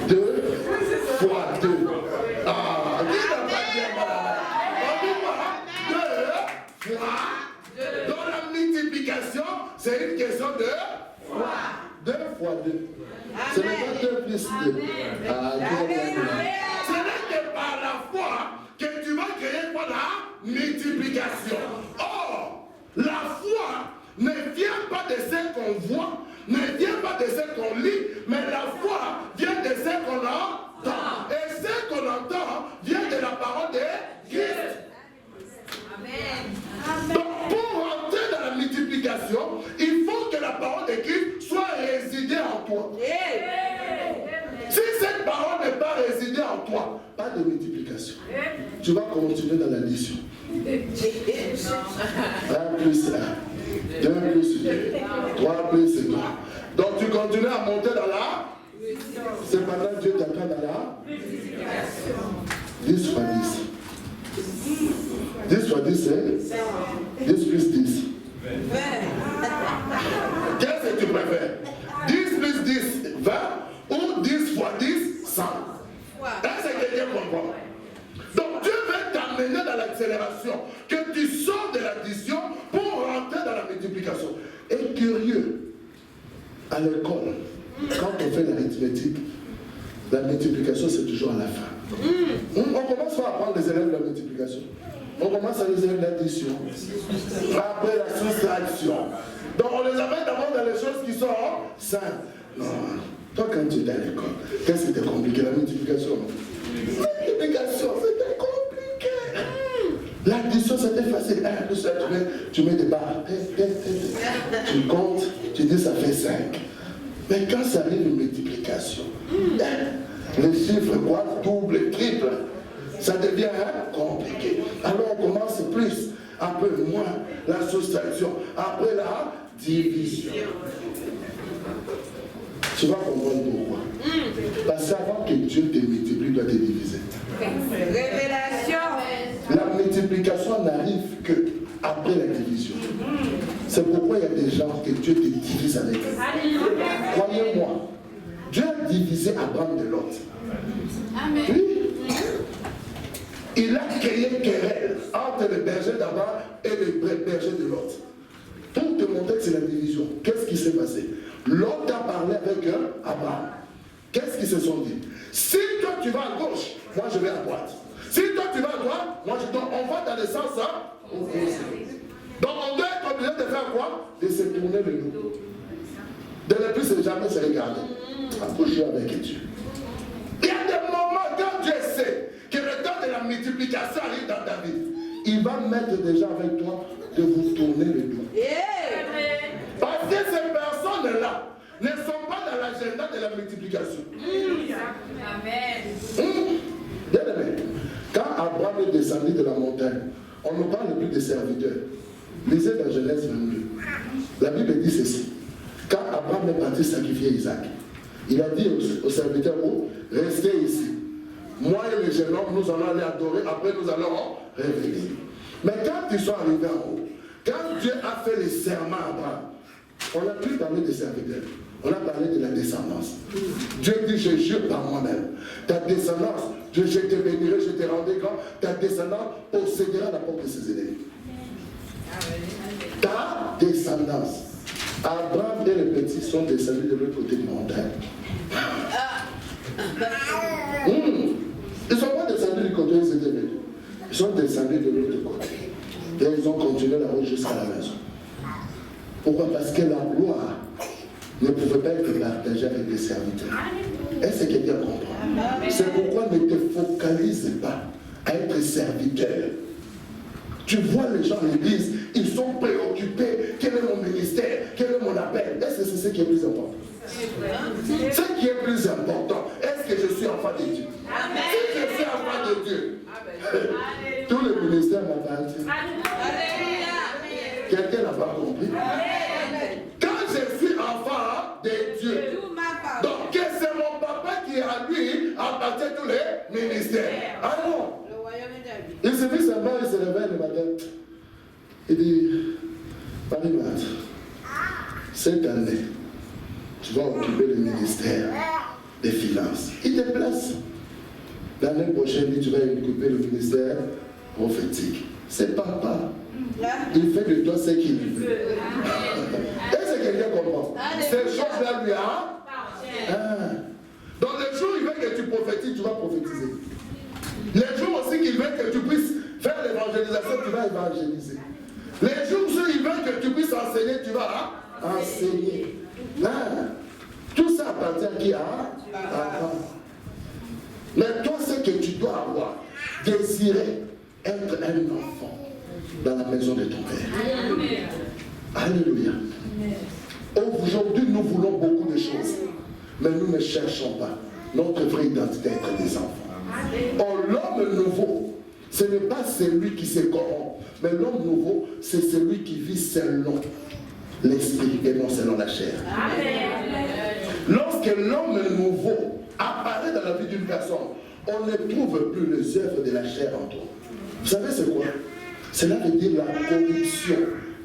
2 fois 2. Ah, qui n'a pas dit un bon amen? 2 fois. Dans la multiplication, c'est une question de fois. 2 fois 2. Ce n'est pas 2 plus 2. Ah, ce n'est que par la foi que tu vas créer quoi la multiplication. Or, la foi ne vient pas de ce qu'on voit, ne vient pas de ce qu'on lit, mais la foi vient de ce qu'on entend. Et ce qu'on entend vient de la parole de Christ. Amen. Donc, pour entrer dans la multiplication, il faut que la parole de Christ soit résidée en toi. Si cette parole n'est pas résidée en toi, pas de multiplication. Tu vas continuer dans l'addition. 1 plus 1, 2 plus 2, 3 plus 3. Donc tu continues à monter dans la. Cependant, Dieu t'apprend dans la. 10 fois 10. 10 fois 10, c'est 10 plus 10. Qu'est-ce que tu préfères? 10 plus 10, 20 ou 10 fois 10, 100. Est-ce que quelqu'un comprend? Donc Dieu veut t'amener dans l'accélération, que tu sors de l'addition pour rentrer dans la multiplication. Et curieux, à l'école, quand on fait l'arithmétique, la multiplication c'est toujours à la fin. On commence par apprendre les élèves de la multiplication. On commence à les élèves l'addition. Après la soustraction. Donc on les amène d'abord dans les choses qui sont simples. Non, toi quand tu étais à l'école, qu'est-ce qui était compliqué? La multiplication. La multiplication, c'était compliqué. L'addition, c'était facile. 1 plus 1, tu mets des barres. Tu comptes, tu dis ça fait 5. Mais quand ça arrive une multiplication, les chiffres quoi, double, triple, ça devient compliqué. Alors on commence plus, après moins, la soustraction, après la division. Tu vas comprendre pourquoi. Parce qu'avant que Dieu te multiplie, il doit te diviser. Révélation. La multiplication n'arrive que après la division. C'est pourquoi il y a des gens que Dieu te divise avec eux. Croyez-moi, Dieu a divisé Abraham de Lot. Oui. Il a créé querelle entre les bergers d'Abraham et les bergers de Lot. Pour te montrer que c'est la division, qu'est-ce qui s'est passé? Lot a parlé avec Abraham. Qu'est-ce qu'ils se sont dit? Si toi tu vas à gauche, moi je vais à droite. Si toi tu vas à droite, moi je dois. On va dans le sens opposé. Donc on doit être obligé de faire quoi? De se tourner le dos. De ne plus jamais se regarder. Approche-toi avec Dieu. Il y a des moments quand Dieu sait que le temps de la multiplication arrive dans ta vie, il va mettre des gens avec toi de vous tourner le dos. Parce que ces personnes-là ne sont pas dans l'agenda de la multiplication. Amen. Bien aimé, quand Abraham est descendu de la montagne, on ne parle plus des serviteurs. Lisez dans Genèse 22. La Bible dit ceci. Quand Abraham est parti sacrifier Isaac, il a dit aux serviteurs, restez ici. Moi et les jeunes hommes, nous allons aller adorer, après nous allons réveiller. Mais quand ils sont arrivés en haut, quand Dieu a fait les serments à Abraham, on n'a plus parlé des serviteurs, on a parlé de la descendance. Dieu dit, je jure par moi-même, ta descendance, je te bénirai, je te rendrai grand, ta descendance possédera la porte de ses ennemis. Ta descendance. Abraham et les petits sont descendus de l'autre côté de la montagne. Ils ne sont pas descendus du côté où ils étaient venus. Ils sont descendus de l'autre côté. Et ils ont continué la route jusqu'à la maison. Pourquoi? Parce que la gloire ne pouvait pas être partagée avec les serviteurs. Est-ce que quelqu'un comprend? C'est pourquoi ne te focalise pas à être serviteur. Tu vois les gens à l'église, ils sont préoccupés. Quel est mon ministère? Quel est mon appel? Est-ce que c'est ce qui est plus important? Ce qui est plus important, est-ce que je suis enfant de Dieu? Si je suis enfant de Dieu, tous les ministères m'appartiennent. Quelqu'un n'a pas compris? Quand je suis enfant de Dieu, donc c'est mon papa qui à lui appartient tous les ministère. Ah non. Le royaume est David. Il suffit seulement, il se réveille le matin. Il dit, Marie-Marthe, cette année, tu vas occuper le ministère des finances. Il te place. L'année prochaine, tu vas occuper le ministère prophétique. C'est papa. Il fait de toi ce qu'il veut. Est-ce que quelqu'un comprend? Ces choses-là lui a. Dans les jours, il veut que tu prophétises, tu vas prophétiser. Les jours aussi qu'il veut que tu puisses faire l'évangélisation, tu vas évangéliser. Les jours où il veut que tu puisses enseigner, tu vas enseigner. Tout ça appartient à qui? Mais toi, c'est que tu dois avoir désiré être un enfant dans la maison de ton Père. Alléluia. Aujourd'hui, nous voulons beaucoup de choses, mais nous ne cherchons pas notre vraie identité à être des enfants. Or, l'homme nouveau, ce n'est pas celui qui se corrompt, mais l'homme nouveau, c'est celui qui vit selon l'esprit et non selon la chair. Lorsque l'homme nouveau apparaît dans la vie d'une personne, on ne trouve plus les œuvres de la chair en toi. Vous savez c'est quoi? Cela veut dire la corruption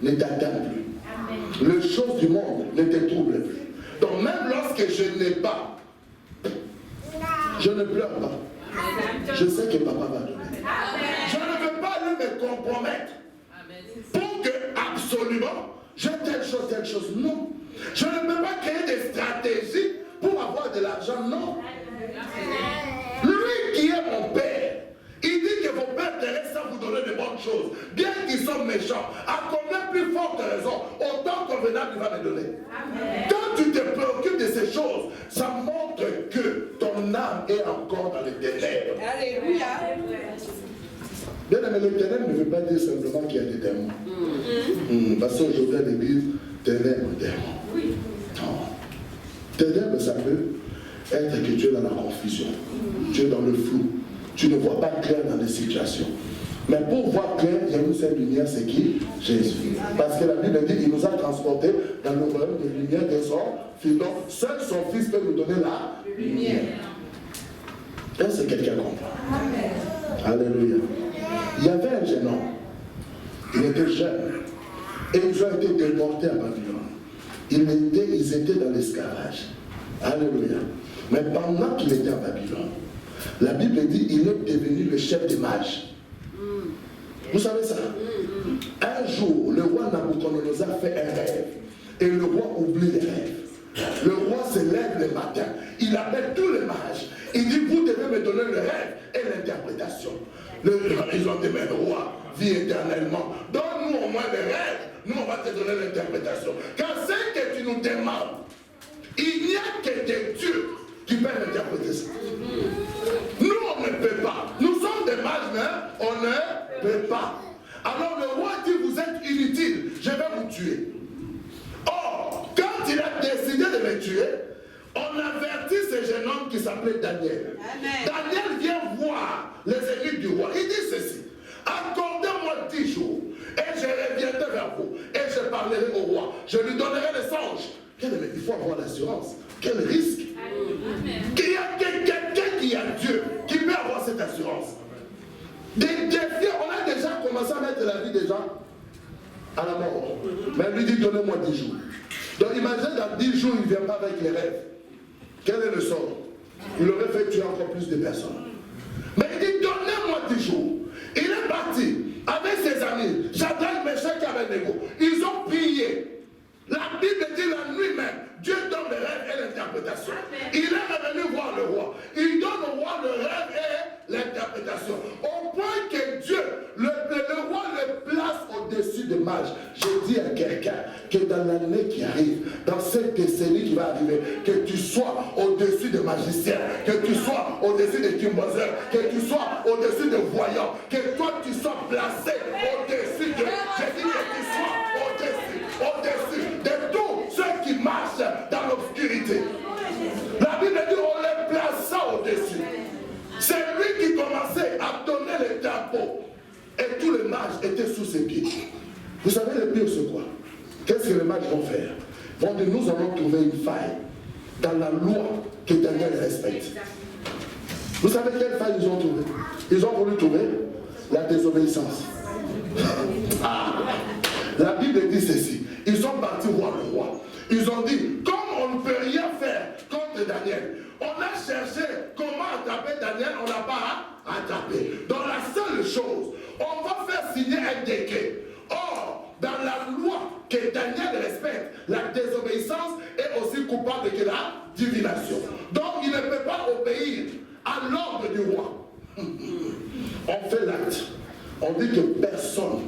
ne t'atteint plus. Les choses du monde ne te troublent plus. Donc même lorsque je n'ai pas, je ne pleure pas. Je sais que papa va donner. Je ne veux pas aller me compromettre pour que absolument j'ai telle chose. Non. Je ne peux pas créer des stratégies pour avoir de l'argent. Non. Lui qui est mon père, il dit que vos pères terrestres savent vous donner de bonnes choses. Bien qu'ils soient méchants, à combien plus forte raison, autant convenable il va me donner. Quand tu te préoccupes de ces choses, ça montre que ton âme est encore dans les ténèbres. Alléluia. Bien aimé, le ténèbre ne veut pas dire simplement qu'il y a des démons. Parce qu'aujourd'hui à l'église, ténèbres, démons. Non. Ténèbres, ça peut être que tu es dans la confusion, tu es dans le flou, tu ne vois pas clair dans les situations. Mais pour voir clair, il y a une seule lumière, c'est qui? Jésus. Parce que la Bible dit qu'il nous a transportés dans le royaume de lumière de son Fils. Donc, seul son Fils peut nous donner la lumière. Est-ce que quelqu'un comprend? Alléluia. Il y avait un jeune homme, il était jeune, et ils ont été déportés à Babylone. Ils étaient dans l'esclavage. Alléluia. Mais pendant qu'il était à Babylone, la Bible dit qu'il est devenu le chef des mages. Vous savez ça? Un jour, le roi Nabucodonosor fait un rêve. Et le roi oublie les rêves. Le roi se lève le matin. Il appelle tous les mages. Il dit, vous devez me donner le rêve et l'interprétation. Ils ont dit, mais le roi vit éternellement. Donne-nous au moins le rêve. Nous, on va te donner l'interprétation. Car ce que tu nous demandes, il n'y a que des dieux qui peuvent interpréter ça. Nous, on ne peut pas. Nous sommes des mages, mais on ne peut pas. Alors le roi dit, vous êtes inutile, je vais vous tuer. Or, quand il a décidé de me tuer, on avertit ce jeune homme qui s'appelait Daniel. Amen. Daniel vient voir les ennemis du roi. Il dit ceci, accordez-moi 10 jours et je reviendrai vers vous et je parlerai au roi. Je lui donnerai les songes. Il faut avoir l'assurance. Quel risque. Qu'il y a quelqu'un qui a Dieu qui peut avoir cette assurance. Des défis, on a déjà commencé à mettre la vie des gens à la mort. Mais lui dit, donnez-moi 10 jours. Donc imaginez, dans 10 jours, il ne vient pas avec les rêves. Quel est le sort? Il aurait fait tuer encore plus de personnes. Mais il dit, donnez-moi 10 jours. Il est parti avec ses amis, Shadrach, Meshach et Abednego. Ils ont prié. La Bible dit la nuit même, Dieu donne le rêve et l'interprétation. Il est revenu voir le roi. Il donne au roi le rêve et l'interprétation. Au point que Dieu, le roi le place au-dessus des mages. Je dis à quelqu'un que dans l'année qui arrive, dans cette décennie qui va arriver, que tu sois au-dessus des magiciens, que tu sois au-dessus des kimboiseurs, que tu sois au-dessus des voyants, que toi tu sois placé au-dessus de... Je dis que tu sois au-dessus de tous ceux qui marchent dans l'obscurité. La Bible dit on les plaça au-dessus. C'est lui qui commençait à donner les tempos. Et tous les mages étaient sous ses pieds. Vous savez le pire c'est quoi? Qu'est-ce que les mages vont faire? Vont dire nous allons trouver une faille dans la loi que Daniel respecte. Vous savez quelle faille ils ont trouvé? Ils ont voulu trouver la désobéissance. Ah. La Bible dit ceci. Ils sont partis voir le roi. Ils ont dit, comme on ne peut rien faire contre Daniel, on a cherché comment attraper Daniel, on n'a pas attrapé. Donc la seule chose, on va faire signer un décret. Or, dans la loi que Daniel respecte, la désobéissance est aussi coupable que la divination. Donc il ne peut pas obéir à l'ordre du roi. On fait l'acte. On dit que personne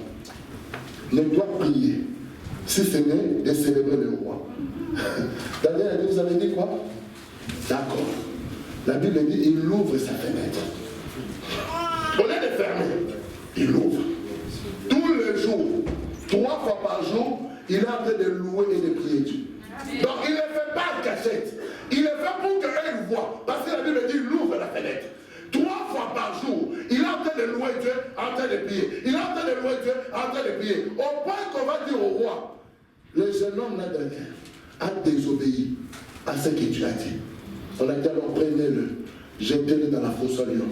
ne doit prier si ce n'est de célébrer le roi. Daniel a dit, vous avez dit quoi? D'accord. La Bible dit, il ouvre sa fenêtre. Au lieu de fermer, il ouvre. Tous les jours, 3 fois par jour, il est en train de louer et de prier Dieu. Donc il ne fait pas en cachette. Il le fait pour qu'eux voient. Parce que la Bible dit, il ouvre la fenêtre. 3 fois par jour, il est en train de louer Dieu, en train de prier. Il est en train de louer Dieu, en train de prier. Au point qu'on va dire au roi, le jeune homme là Daniel a désobéi à ce que Dieu a dit. On a dit alors prenez-le, jetez-le dans la fosse à lion.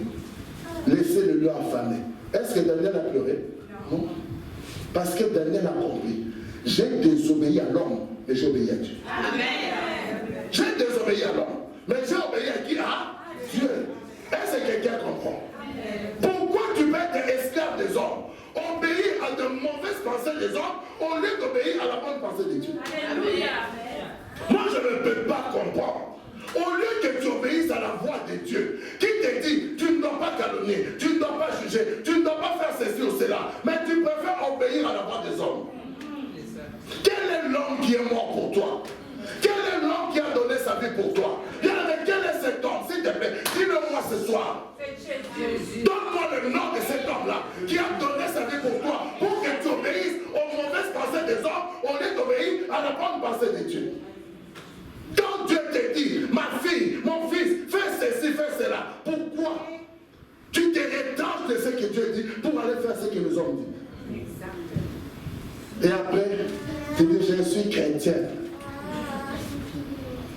Laissez-le lui affamé. Est-ce que Daniel a pleuré? Non. Parce que Daniel a compris. J'ai désobéi à l'homme, mais j'ai obéi à Dieu. Amen. J'ai désobéi à l'homme, mais j'ai obéi à qui? À Dieu. Est-ce que quelqu'un comprend? Pourquoi tu peux être esclave des hommes, obéir à de mauvaises pensées des hommes, au lieu d'obéir à la bonne pensée de Dieu? Alléluia. Moi, je ne peux pas comprendre. Au lieu que tu obéisses à la voix de Dieu, qui te dit, tu ne dois pas calomnier, tu ne dois pas juger, tu ne dois pas faire ceci ou cela, mais tu préfères obéir à la voix des hommes. Quel est l'homme qui est mort pour toi? Quel est l'homme qui a donné sa vie pour toi? Quel est cet homme? S'il te plaît, dis-le-moi ce soir. Donne-moi le nom de cet homme-là qui a donné sa vie pour toi, pour que tu obéisses aux mauvaises pensées des hommes au lieu d'obéir à la bonne pensée de Dieu. Quand Dieu te dit, ma fille, mon fils, fais ceci, fais cela, pourquoi tu te retranches de ce que Dieu dit pour aller faire ce que les hommes disent? Et après, tu dis, je suis chrétien.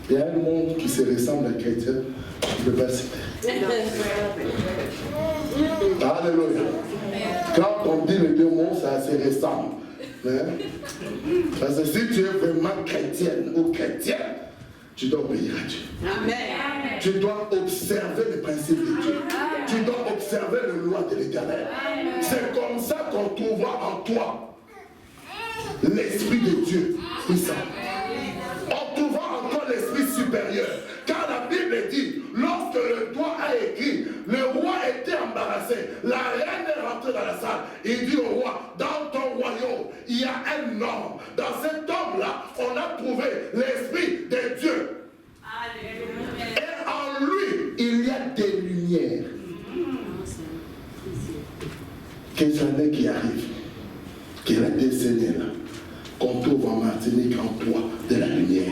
Il y a un monde qui se ressemble à chrétien, je ne peux pas citer. Alléluia. Quand on dit les deux mots, ça se ressemble. Hein? Parce que si tu es vraiment chrétienne ou chrétien, tu dois obéir à Dieu. Amen. Tu dois observer les principes de Dieu. Tu dois observer les lois de l'Éternel. C'est comme ça qu'on trouvera en toi l'Esprit de Dieu puissant. On trouvera en toi l'Esprit supérieur. Car la Bible dit, lorsque le roi a écrit, le roi était embarrassé. La reine est rentrée dans la salle. Il dit au roi, dans ton royaume, il y a un homme. Dans cet homme-là, on a trouvé l'Esprit de Dieu. Alléluia. Et en lui, il y a des lumières. Quelle année qui arrive, qui est la décennie là, qu'on trouve en Martinique en toi de la lumière.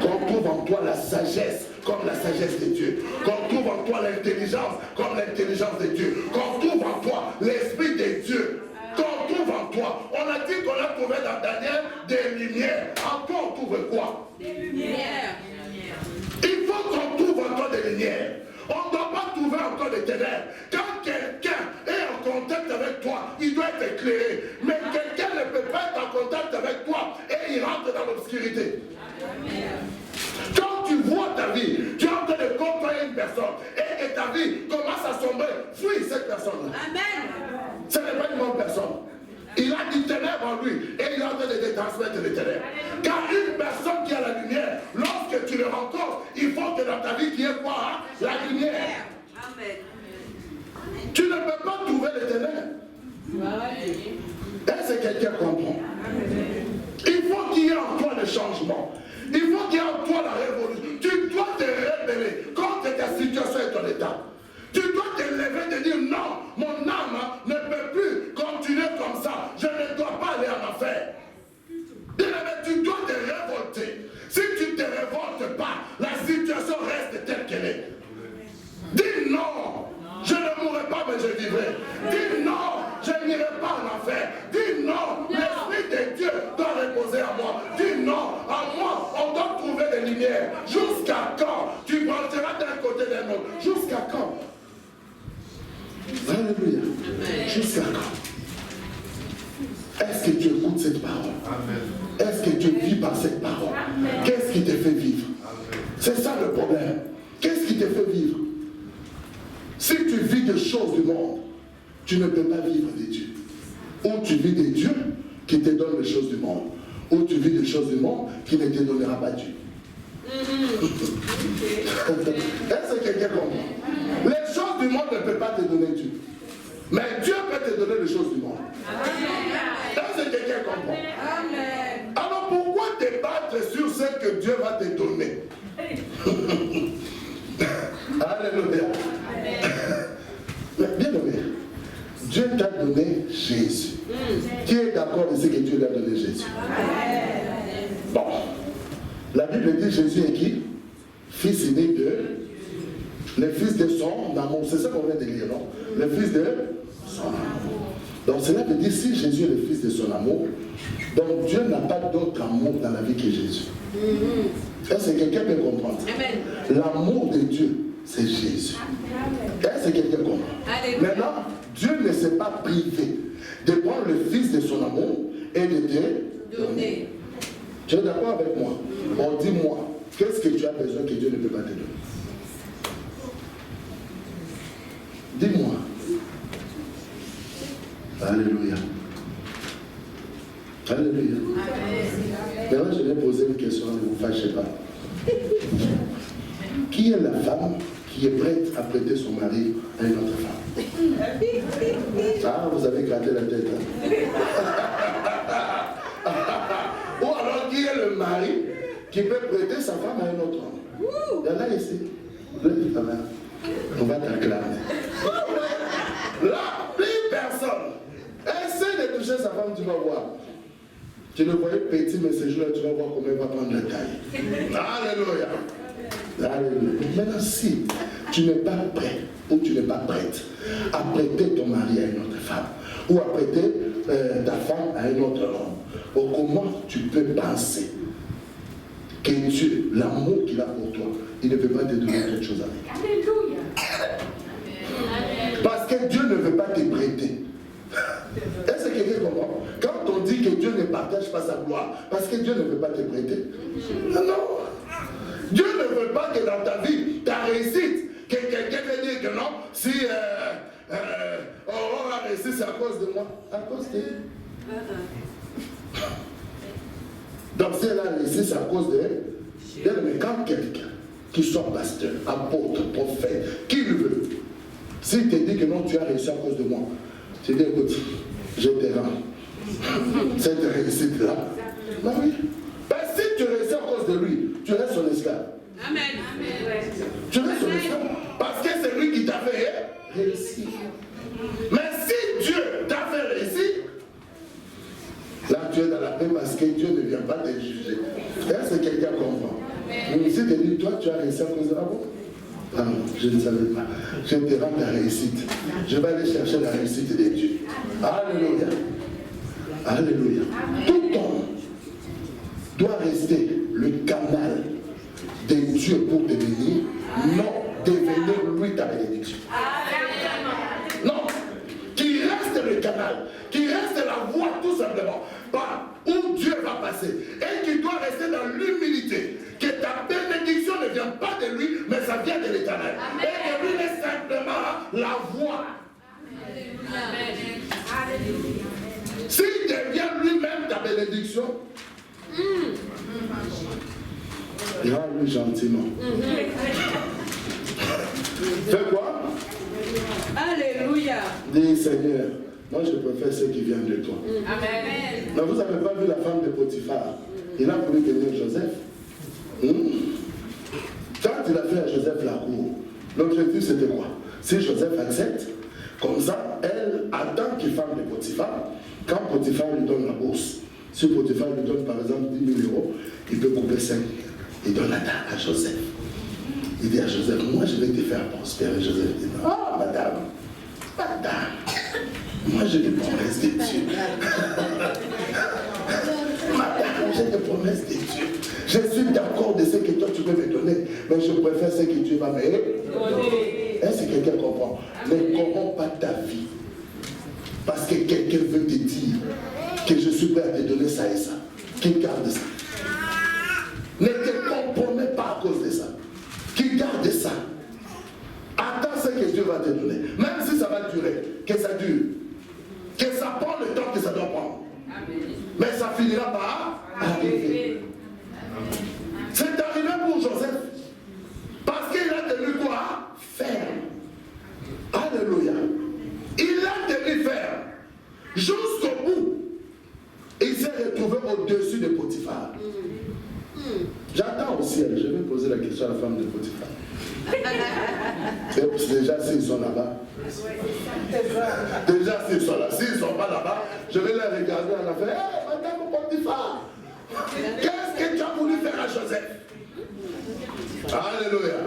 Qu'on trouve en toi la sagesse comme la sagesse de Dieu. Qu'on trouve en toi l'intelligence comme l'intelligence de Dieu. Qu'on trouve en toi l'Esprit de Dieu. Qu'on trouve en toi. On a dit qu'on a trouvé dans Daniel des lumières. En toi on trouve quoi? Des lumières. Il faut qu'on trouve en toi des lumières. On ne doit pas trouver en toi des ténèbres. Quand quelqu'un est en contact avec toi, il doit être éclairé. Mais quelqu'un ne peut pas être en contact avec toi et il rentre dans l'obscurité. Quand tu vois ta vie, tu es en train de côtoyer une personne et ta vie commence à sombrer, fuis cette personne-là. Amen. Ce n'est pas une bonne personne. Il a du ténèbre en lui et il est en train de te transmettre les ténèbres. Car une personne qui a la lumière, lorsque tu le rencontres, il faut que dans ta vie qu'il y ait quoi? Hein? La lumière. Amen. Tu ne peux pas trouver les ténèbres. Est-ce que quelqu'un comprend? Il faut qu'il y ait en toi le changement. Il faut qu'il y ait en toi la révolution. Tu dois te révéler contre ta situation et ton état. Tu dois te lever et te dire non, mon âme ne peut plus continuer comme ça. Je ne dois pas aller en enfer. Tu dois te révolter. Si tu ne te révoltes pas, la situation reste telle qu'elle est. Dis non, je ne mourrai pas mais je vivrai. Dis non, je n'irai pas en enfer. Dis non, l'Esprit de Dieu doit reposer à moi. Dis non, à moi, on doit trouver des lumières. Jusqu'à quand tu brancheras d'un côté d'un autre? Jusqu'à quand? Alléluia. Jusqu'à quand? Est-ce que tu écoutes cette parole? Est-ce que tu vis par cette parole? Qu'est-ce qui te fait vivre? C'est ça le problème. Qu'est-ce qui te fait vivre? Si tu vis des choses du monde, tu ne peux pas vivre des dieux. Ou tu vis des dieux qui te donnent les choses du monde. Ou tu vis des choses du monde qui ne te donnera pas Dieu. Est-ce que quelqu'un comprend? Les choses du monde ne peuvent pas te donner Dieu. Mais Dieu peut te donner les choses du monde. Est-ce que quelqu'un comprend? Alors pourquoi te battre sur ce que Dieu va te donner? Alléluia. Mais bien aimé, Dieu t'a donné Jésus. Qui est d'accord ici que Dieu lui a donné Jésus? Bon. La Bible dit Jésus est qui? Fils aîné de... Le fils de son amour. C'est ça qu'on vient de lire, non? Le fils de son amour. Donc cela veut dire si Jésus est le fils de son amour, donc Dieu n'a pas d'autre amour dans la vie que Jésus. Est-ce que quelqu'un peut comprendre? L'amour de Dieu, c'est Jésus. Est-ce que quelqu'un comprend? Maintenant, Dieu ne s'est pas privé de prendre le fils de son amour et de te donner. Tu es d'accord avec moi? Bon, dis-moi, qu'est-ce que tu as besoin que Dieu ne peut pas te donner? Dis-moi. Alléluia. Alléluia. Maintenant, je vais poser une question, ne vous fâchez pas. Qui est la femme qui est prête à prêter son mari à une autre femme? Ah, vous avez gratté la tête. Hein? Ou alors, qui est le mari qui peut prêter sa femme à un autre homme? Il y en a ici. Lève ta main. On va t'acclamer. Là, plus personne. Essaye de toucher sa femme, tu vas voir. Tu le voyais petit, mais ce jour-là, tu vas voir comment il va prendre la taille. Alléluia. Alléluia. Maintenant, si tu n'es pas prêt ou tu n'es pas prête à prêter ton mari à une autre femme ou à prêter ta femme à un autre homme, comment tu peux penser que Dieu, l'amour qu'il a pour toi, il ne peut pas te donner quelque chose avec? Alléluia. Parce que Dieu ne veut pas te prêter. Est-ce que quelqu'un comprend? Quand on dit que Dieu ne partage pas sa gloire, parce que Dieu ne veut pas te prêter. Non. Dieu ne veut pas que dans ta vie, ta réussite, que quelqu'un veut dire que non, si Aurore a réussi, c'est à cause de moi. À cause de... Donc si elle a réussi, c'est à cause d'elle. Mais quand quelqu'un qui soit pasteur, apôtre, prophète, qui le veut, s'il te dit que non, tu as réussi à cause de moi, tu dis écoute, je te rends cette réussite-là. Ben oui. Ben, si tu réussis à cause de lui, tu restes son esclave. Amen. Tu restes son esclave. Parce que c'est lui qui t'a fait réussir. Mais si Dieu t'a fait réussir, là tu es dans la paix parce que Dieu ne vient pas te juger. Est-ce que quelqu'un comprend? Mais si tu dis, toi tu as réussi à cause de la bon? Ah non, je ne savais pas. Je te rends ta réussite. Je vais aller chercher la réussite de Dieu. Alléluia. Alléluia. Tout homme doit rester le canal de Dieu pour te bénir, non devenir lui ta bénédiction. Non, qu'il reste le canal, qu'il reste la voie tout simplement, par où Dieu va passer, et qu'il doit rester dans l'humilité, que ta bénédiction ne vient pas de lui, mais ça vient de l'Éternel. Et que lui est simplement la voie. S'il devient lui-même ta bénédiction, rends-lui gentiment. Fais quoi? Alléluia. Dis Seigneur, moi je préfère ce qui vient de toi. Amen. Mais vous n'avez pas vu la femme de Potiphar? Il a voulu devenir Joseph. Quand il a fait à Joseph la cour, l'objectif c'était quoi? Si Joseph accepte, comme ça, elle attend qu'il fasse de Potiphar. Quand Potiphar lui donne la bourse, si Potiphar lui donne par exemple 10 000 euros, il peut couper 5 000. Il donne la dame à Joseph. Il dit à Joseph, moi je vais te faire prospérer. Joseph dit, oh madame, moi j'ai des promesses de Dieu. Madame, j'ai des promesses de Dieu. Je suis d'accord de ce que toi tu peux me donner, mais je préfère ce que Dieu va me donner. Est-ce que quelqu'un comprend? Ne corromps pas ta vie Parce que quelqu'un veut te dire que je suis prêt à te donner ça et ça. Qu'il garde ça. Ne te compromets pas à cause de ça. Qu'il garde ça. Attends ce que Dieu va te donner. Même si ça va durer, que ça dure. Que ça prend le temps que ça doit prendre. Mais ça finira par arriver. C'est arrivé pour Joseph. Parce qu'il a tenu quoi? Ferme. Alléluia. Il a tenu ferme. Jusqu'au bout. Il s'est retrouvé au-dessus de Potiphar. J'attends au ciel. Je vais poser la question à la femme de Potiphar. Déjà, s'ils sont là-bas. Déjà, s'ils sont là. S'ils ne sont pas là-bas, je vais les regarder à la fin. Hé, madame Potiphar, qu'est-ce que tu as voulu faire à Joseph? Alléluia.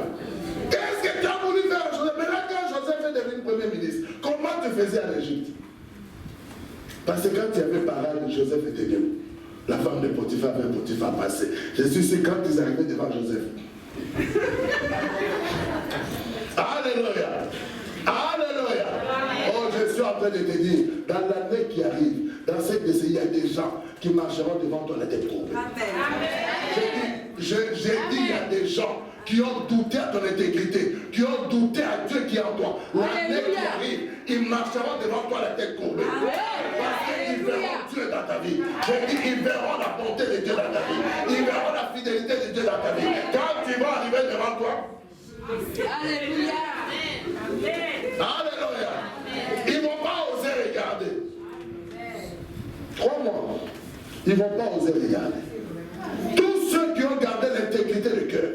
Qu'est-ce que tu as voulu faire à Joseph? Maintenant, quand Joseph est devenu premier ministre, comment tu faisais en Égypte? Parce que quand il y avait parade, Joseph était debout. La femme de Potiphar avait Potiphar passé. Je suis sûr quand ils arrivaient devant Joseph. Alléluia. Alléluia. Oh, je suis en train de te dire, dans l'année qui arrive, dans cette décennie, il y a des gens qui marcheront devant toi la tête courbée. J'ai dit, il y a des gens qui ont douté à ton intégrité, qui ont douté à Dieu qui est en toi. L'année qui arrive, ils marcheront devant toi la tête courbée. Parce qu'ils verront Dieu dans ta vie. J'ai dit, ils verront la bonté de Dieu dans ta vie. Ils verront la fidélité de Dieu dans ta vie. Quand tu vas arriver devant toi, Alléluia. Alléluia. Ils ne vont pas oser regarder. Crois-moi, ils ne vont pas oser regarder. Tous ceux qui ont gardé l'intégrité du cœur,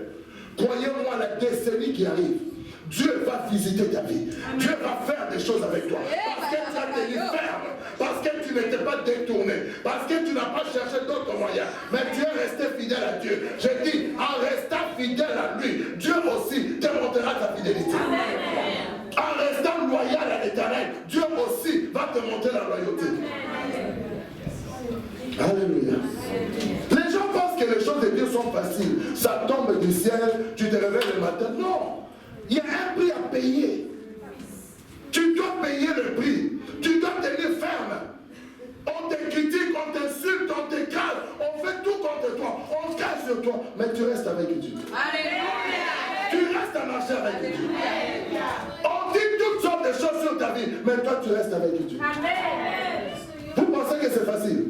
croyez-moi, la décennie qui arrive, Dieu va visiter ta vie. Dieu va faire des choses avec toi. Parce que tu as tenu ferme. Parce que tu n'étais pas détourné. Parce que tu n'as pas cherché d'autres moyens. Mais tu es resté fidèle à Dieu. Je dis, en restant fidèle à lui, Dieu aussi te montrera ta fidélité. En restant loyal à l'Éternel, Dieu aussi va te montrer la loyauté. Alléluia. Les gens pensent que les choses de Dieu sont faciles. Ça tombe du ciel, tu te réveilles le matin. Non. Il y a un prix à payer. Tu dois payer le prix. Tu dois tenir ferme. On te critique, on t'insulte, on t'écrase, on fait tout contre toi, on casse sur toi, mais tu restes avec Dieu. Alléluia. Tu restes à marcher avec Dieu. On dit toutes sortes de choses sur ta vie, mais toi tu restes avec Dieu. Vous pensez que c'est facile?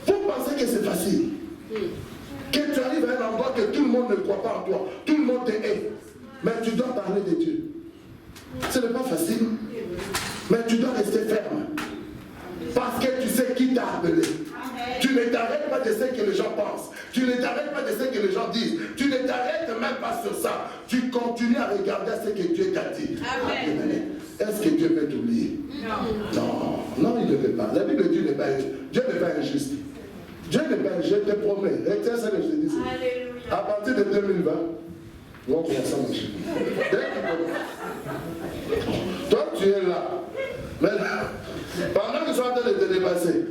Vous pensez que c'est facile? Que tu arrives à un endroit que tout le monde ne croit pas en toi, tout le monde te hait, mais tu dois parler de Dieu. Ce n'est pas facile, mais tu dois rester ferme. Parce que tu sais qui t'a appelé. Tu ne t'arrêtes pas de ce que les gens pensent. Tu ne t'arrêtes pas de ce que les gens disent. Tu ne t'arrêtes même pas sur ça. Tu continues à regarder ce que Dieu t'a dit. Est-ce que Dieu peut t'oublier? Non. Non, il ne peut pas. La Bible dit Dieu n'est pas injuste. Dieu n'est pas injuste, je te promets. Retiens ça que je te dis. À partir de 2020, on va commencer à marcher. Toi, tu es là. Mais là, pendant qu'ils sont en train de te dépasser,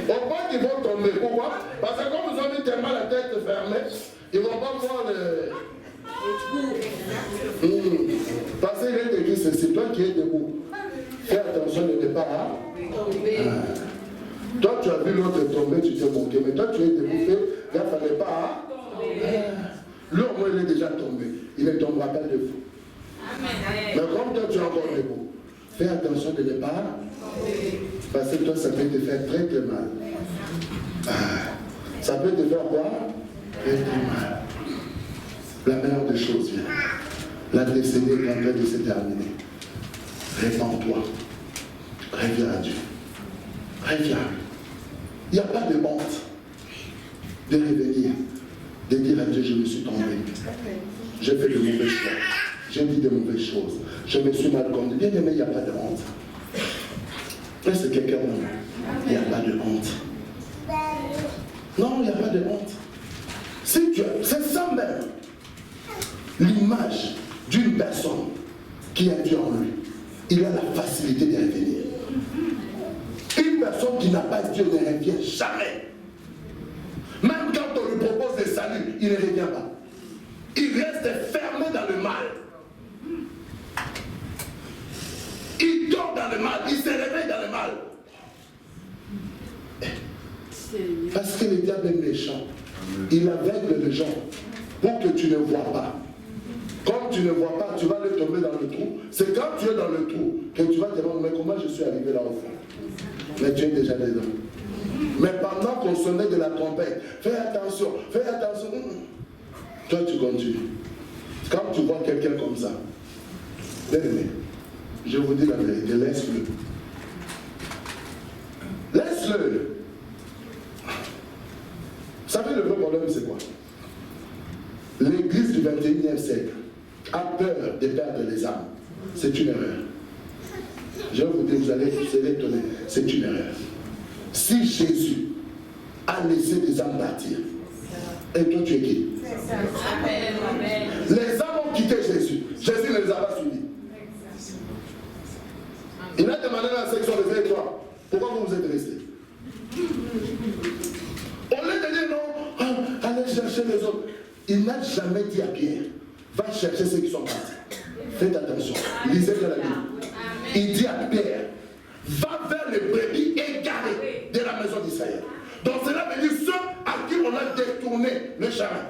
au point qu'ils vont tomber. Pourquoi? Parce que comme ils ont mis tellement la tête fermée, ils ne vont pas voir le... Parce qu'il est écrit, c'est toi qui es debout. Fais attention de ne pas tomber. Toi, tu as vu l'autre tomber, tu t'es moqué. Mais toi, tu es debout, il ne fallait pas l'homme, il est déjà tombé. Il ne tombera pas de vous. Mais comme toi, tu es encore debout, fais attention de ne pas. Parce que toi, ça peut te faire très très mal. Ça peut te faire quoi? Très très mal. La meilleure des choses vient. La décennie est en train de se terminer. Répands-toi. Reviens à Dieu. Reviens. Il n'y a pas de honte de revenir, de dire à Dieu, je me suis tombé. J'ai fait de mauvais choix. J'ai dit de mauvaises choses. Je me suis mal conduit. Bien aimé, il n'y a pas de honte. Est-ce que quelqu'un il n'y a pas de honte. Non, il n'y a pas de honte. Si tu as, c'est ça même l'image d'une personne qui a Dieu en lui. Il a la facilité de revenir. Une personne qui n'a pas Dieu ne revient jamais. Même quand on lui propose le salut, il ne revient pas. Il reste fermé dans le mal. dans le mal, il se réveille dans le mal. Parce que le diable est méchant. Il aveugle les gens pour que tu ne vois pas. Comme tu ne vois pas, tu vas aller tomber dans le trou. C'est quand tu es dans le trou que tu vas te demander, mais comment je suis arrivé là au fond? Mais tu es déjà dedans. Mais pendant qu'on sonnait de la trompette, fais attention, fais attention. Toi, tu continues. Quand tu vois quelqu'un comme ça, bien aimé, je vous dis la vérité, laisse-le. Laisse-le. Vous savez, le vrai problème, c'est quoi? L'église du 21e siècle a peur de perdre les âmes. C'est une erreur. Je vais vous dire, vous allez étonner, c'est une erreur. Si Jésus a laissé des âmes partir, et toi tu es qui? Les âmes ont quitté Jésus. Jésus ne les a pas suivis. Il a demandé dans la section de 23, pourquoi vous êtes restés? Au lieu de dire non, allez chercher les autres. Il n'a jamais dit à Pierre, va chercher ceux qui sont partis. Faites attention, lisez bien la Bible. Il dit à Pierre, va vers les brebis égarées de la maison d'Israël. Donc cela veut dire ceux à qui on a détourné le chemin.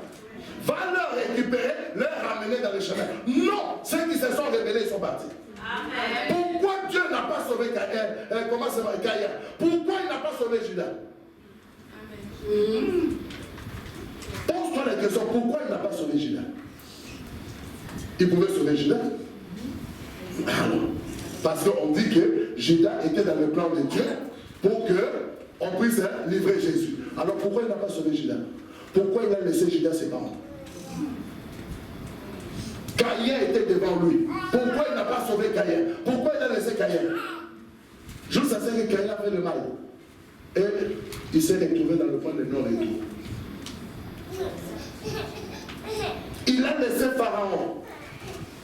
Va leur récupérer, leur ramener dans le chemin. Non, ceux qui se sont rebellés, ils sont partis. Amen. Pourquoi Dieu n'a pas sauvé Caïn? Pourquoi il n'a pas sauvé Judas? Pose-toi la question, pourquoi il n'a pas sauvé Judas? Il pouvait sauver Judas? Alors, parce qu'on dit que Judas était dans le plan de Dieu pour qu'on puisse livrer Jésus. Alors pourquoi il n'a pas sauvé Judas? Pourquoi il a laissé Judas ses parents? Caïn était devant lui. Pourquoi il n'a pas sauvé Caïn? Pourquoi il a laissé Caïn? Juste à ce que Caïn a fait le mal. Et il s'est retrouvé dans le point de non-retour. Il a laissé Pharaon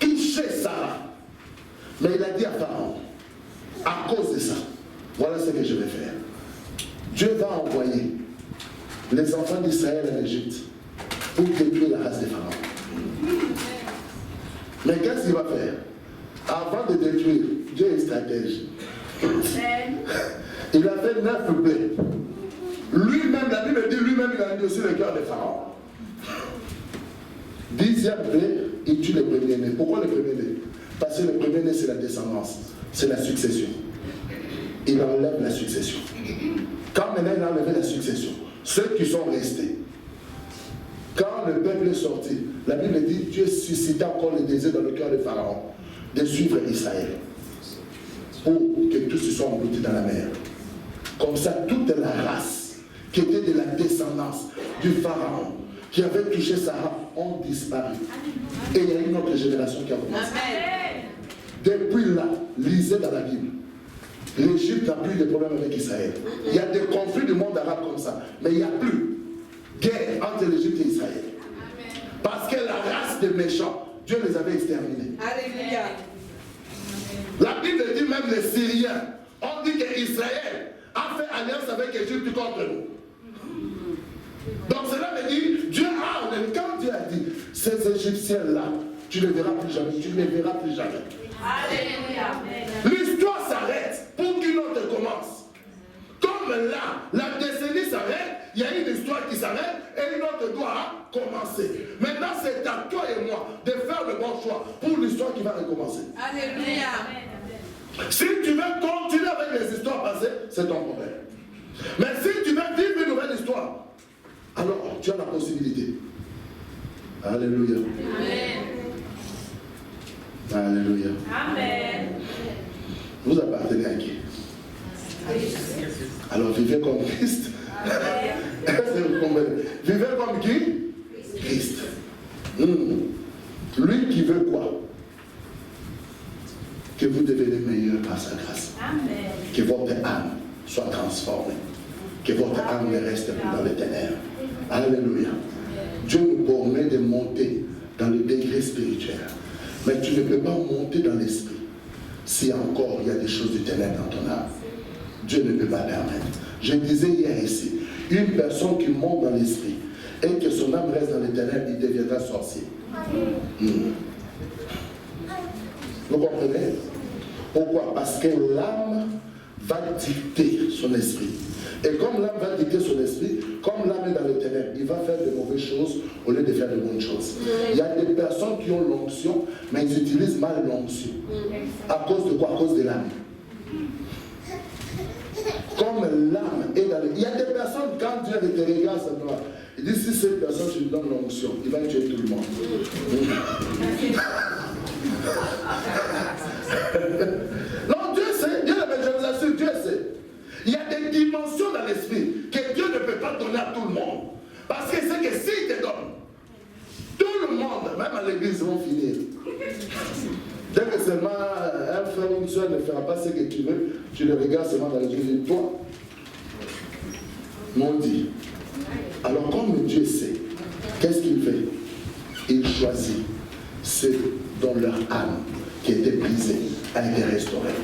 toucher Sarah. Mais il a dit à Pharaon, à cause de ça, voilà ce que je vais faire. Dieu va envoyer les enfants d'Israël en Égypte pour détruire la race de Pharaon. Mais qu'est-ce qu'il va faire? Avant de détruire, Dieu est stratège. Il a fait 9 plaies. Lui-même, la Bible dit, lui-même, il a mis aussi le cœur de Pharaon. 10e plaie, il tue le premier-né. Pourquoi le premier-né? Parce que le premier-né, c'est la descendance, c'est la succession. Il enlève la succession. Quand maintenant il a enlevé la succession, ceux qui sont restés, quand le peuple est sorti, la Bible dit, Dieu suscita encore le désir dans le cœur de Pharaon de suivre Israël pour que tous se soient engloutis dans la mer. Comme ça, toute la race qui était de la descendance du Pharaon, qui avait touché Sarah, ont disparu. Et il y a une autre génération qui a commencé. Depuis là, lisez dans la Bible, l'Égypte n'a plus de problème avec Israël. Il y a des conflits du monde arabe comme ça, mais il n'y a plus guerre entre l'Égypte et Israël. Parce que la race des méchants, Dieu les avait exterminés. Alléluia. La Bible dit même les Syriens, on dit qu'Israël a fait alliance avec l'Égypte contre nous. Donc cela veut dire, Dieu a, quand Dieu a dit, ces Égyptiens-là, tu ne les verras plus jamais, tu ne les verras plus jamais. Alléluia. L'histoire s'arrête pour qu'une autre commence. Comme là, la décennie s'arrête, il y a une histoire qui s'arrête et une autre doit commencer. Maintenant, c'est à toi et moi de faire le bon choix pour l'histoire qui va recommencer. Alléluia. Si tu veux continuer avec les histoires passées, c'est ton problème. Mais si tu veux vivre une nouvelle histoire, alors tu as la possibilité. Alléluia. Amen. Alléluia. Amen. Vous appartenez à qui? Alors vivez comme Christ. Vivez comme qui? Christ. Lui qui veut quoi? Que vous devenez meilleur par sa grâce. Amen. Que votre âme soit transformée. Que votre âme ne reste plus dans les ténèbres. Alléluia. Dieu nous permet de monter dans le degré spirituel. Mais tu ne peux pas monter dans l'esprit si encore il y a des choses du ténèbre dans ton âme. Dieu ne peut pas permettre. Je disais hier ici, une personne qui monte dans l'esprit et que son âme reste dans les ténèbres, il deviendra sorcier. Vous comprenez? Pourquoi? Parce que l'âme va dicter son esprit. Et comme l'âme va dicter son esprit, comme l'âme est dans les ténèbres, il va faire de mauvaises choses au lieu de faire de bonnes choses. Il y a des personnes qui ont l'onction, mais ils utilisent mal l'onction. À cause de quoi? À cause de l'âme. Comme l'âme est dans les... Il y a des personnes, quand Dieu te regarde simplement, il dit si cette personne, je lui donne l'onction, il va tuer tout le monde. Non, Dieu sait, Dieu le je vous assure, Dieu sait. Il y a des dimensions dans l'esprit que Dieu ne peut pas donner à tout le monde. Parce que c'est que s'il te donne, tout le monde, même à l'église, vont finir. Dès que seulement un frère ou une soeur ne fera pas ce que tu veux, tu le regardes seulement dans les yeux et dis, toi, maudit. Alors comme Dieu sait, qu'est-ce qu'il fait? Il choisit ceux dont leur âme qui était brisée a été restaurée.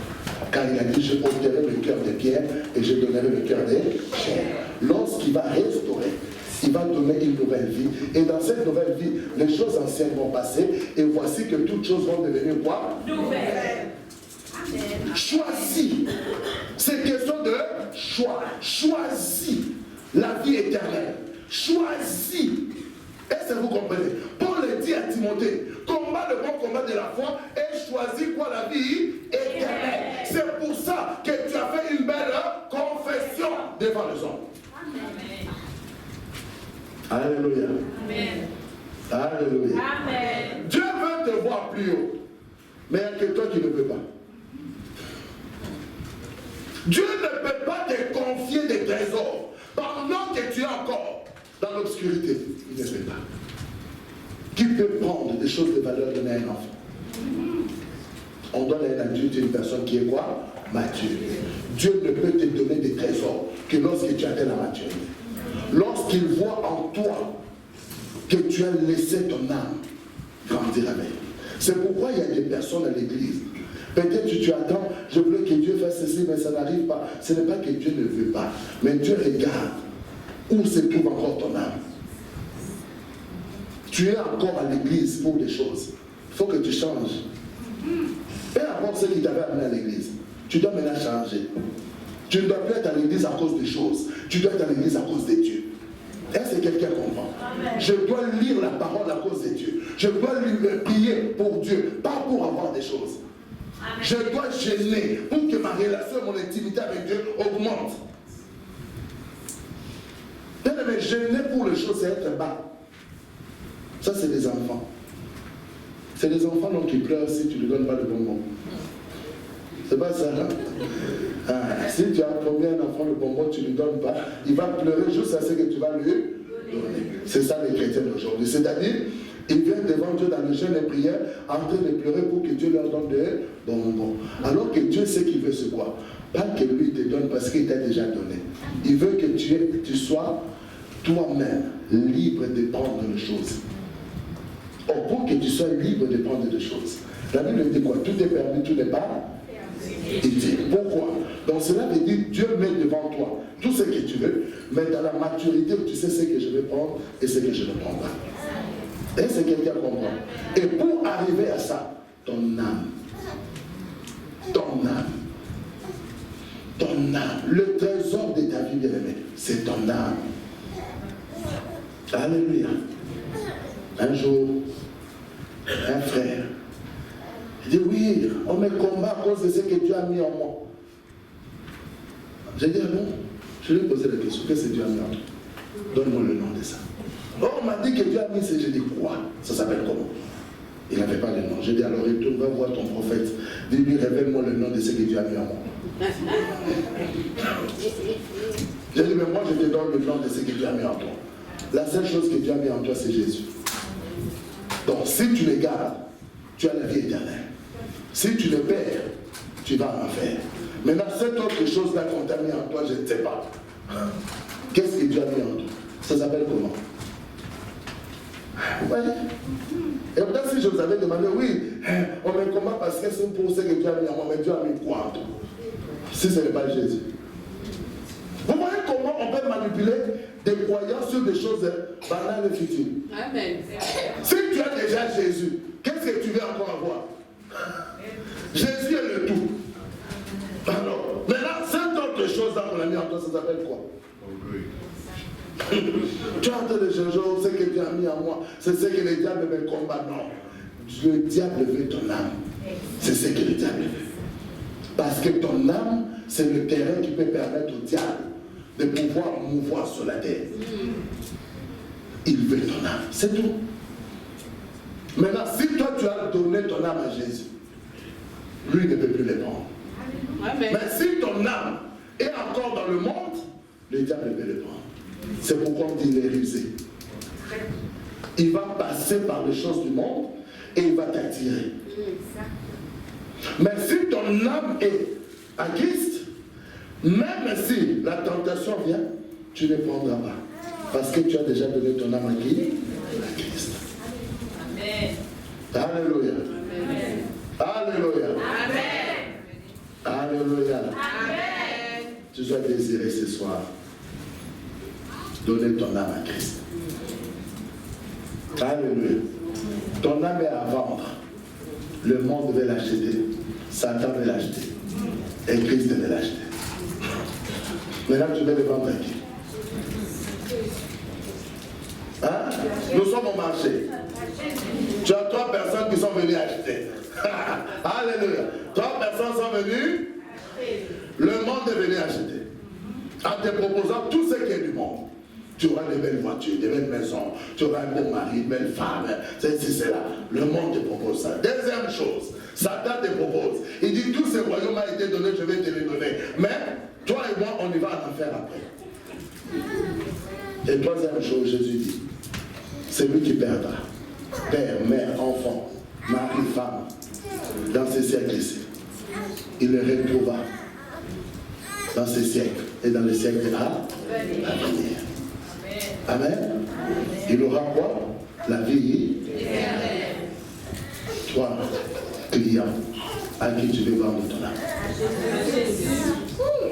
Car il a dit, je ôterai le cœur de pierre et je donnerai le cœur de chair. Lorsqu'il va restaurer, il va donner une nouvelle vie. Et dans cette nouvelle vie, les choses anciennes vont passer. Et voici que toutes choses vont devenir quoi? Nouvelles. Choisis. C'est question de choix. Choisis la vie éternelle. Choisis. Est-ce que vous comprenez? Paul le dit à Timothée, combat le bon combat de la foi et choisis quoi? La vie éternelle. C'est pour ça que tu as fait une belle confession devant les hommes. Alléluia. Amen. Alléluia. Amen. Dieu veut te voir plus haut, mais il n'y a que toi qui ne peux pas. Dieu ne peut pas te confier des trésors pendant que tu es encore dans l'obscurité. Il ne peut pas. Qui peut prendre des choses de valeur donner à un enfant? On donne à un adulte une personne qui est quoi? Mature. Dieu ne peut te donner des trésors que lorsque tu atteins la maturité. Lorsqu'il voit en toi que tu as laissé ton âme grandir avec. C'est pourquoi il y a des personnes à l'église. Peut-être que tu attends, je voulais que Dieu fasse ceci, mais ça n'arrive pas. Ce n'est pas que Dieu ne veut pas, mais Dieu regarde où se trouve encore ton âme. Tu es encore à l'église pour des choses. Il faut que tu changes. Peu importe ce qui t'avait amené à l'église, tu dois maintenant changer. Tu ne dois plus être à l'église à cause des choses. Tu dois être à l'église à cause de Dieu. Est-ce que quelqu'un comprend? Amen. Je dois lire la parole à cause de Dieu. Je dois prier pour Dieu, pas pour avoir des choses. Amen. Je dois gêner pour que ma relation, mon intimité avec Dieu augmente. Mais gêner pour les choses, c'est être bas. Ça, c'est des enfants. C'est des enfants donc, qui pleurent si tu ne lui donnes pas de bonbons. C'est pas ça, hein? Ah, si tu as promis un enfant le bonbon, tu ne lui donnes pas, il va pleurer jusqu'à ce que tu vas lui donner. C'est ça les chrétiens d'aujourd'hui. C'est-à-dire, ils viennent devant Dieu dans le jeûne et prière, en train de pleurer pour que Dieu leur donne des bonbons. Alors que Dieu sait qu'il veut ce quoi? Pas que lui te donne parce qu'il t'a déjà donné. Il veut que tu sois toi-même libre de prendre les choses. Or, pour que tu sois libre de prendre des choses, la Bible dit quoi? Tout est permis, tout n'est pas dit. Pourquoi? Donc cela veut dire Dieu met devant toi tout ce que tu veux, mais dans la maturité, tu sais ce que je vais prendre et ce que je ne prends pas. Et c'est quelqu'un comprend. Et pour arriver à ça, ton âme, le trésor de ta vie bien-aimée, c'est ton âme. Alléluia. Un jour, un frère, il dit oui, on me combat à cause de ce que Dieu a mis en moi. J'ai dit ah bon? Je lui ai posé la question, qu'est-ce que Dieu a mis en toi? Donne-moi le nom de ça. Oh, on m'a dit que Dieu a mis ça. J'ai dit quoi? Ça s'appelle comment? Il n'avait pas le nom. J'ai dit alors retourne, va voir ton prophète. Dis-lui, révèle-moi le nom de ce que Dieu a mis en moi. J'ai dit mais moi je te donne le nom de ce que Dieu a mis en toi. La seule chose que Dieu a mis en toi, c'est Jésus. Donc si tu le gardes, tu as la vie éternelle. Si tu le perds, tu vas en enfer. Maintenant, cette autre chose-là qu'on t'a mis en toi, je ne sais pas. Qu'est-ce que Dieu a mis en toi? Ça s'appelle comment? Vous voyez? Et peut-être si je vous avais demandé, oui, on me combat parce que c'est pour ce que Dieu a mis en moi, mais Dieu a mis quoi en toi? Si ce n'est pas Jésus. Vous voyez comment on peut manipuler des croyances sur des choses banales et futiles? Amen. Si tu as déjà Jésus, qu'est-ce que tu veux encore avoir? Jésus est le tout. s'appelle quoi? Tu as entendu les gens, ce que Dieu a mis en moi, c'est ce que le diable me combat. Non. Le diable veut ton âme. C'est ce que le diable veut. Parce que ton âme, c'est le terrain qui peut permettre au diable de pouvoir mouvoir sur la terre. Il veut ton âme. C'est tout. Maintenant, si toi tu as donné ton âme à Jésus, lui ne peut plus les prendre. Mais si ton âme est encore dans le monde, le diable peut le prendre. C'est pourquoi on dit il est rusé. Il va passer par les choses du monde et il va t'attirer. Mais si ton âme est à Christ, même si la tentation vient, tu ne prendras pas. Parce que tu as déjà donné ton âme à qui? À Christ. Amen. Alléluia. Amen. Alléluia. Amen. Alléluia. Amen. Tu dois désirer ce soir donner ton âme à Christ. Alléluia. Ton âme est à vendre. Le monde veut l'acheter. Satan veut l'acheter. Et Christ veut l'acheter. Maintenant, tu veux le vendre à qui? Hein? Nous sommes au marché. Tu as 3 personnes qui sont venues acheter. Alléluia. 3 personnes sont venues. Le monde est venu acheter. En te proposant tout ce qui est du monde. Tu auras des belles voitures, des belles maisons, tu auras un beau mari, une belle femme, c'est là. Le monde te propose ça. Deuxième chose, Satan te propose. Il dit, tous ces royaumes ont été donnés, je vais te les donner. Mais, toi et moi, on y va en enfer après. Et troisième chose, Jésus dit, c'est lui qui perdra. Père, mère, enfant, mari, femme, dans ces siècles-ci. Il le retrouvera dans ces siècles et dans les siècles à venir. Amen. Il aura quoi? La vie éternelle. 3 clients à qui tu veux vendre ton âme.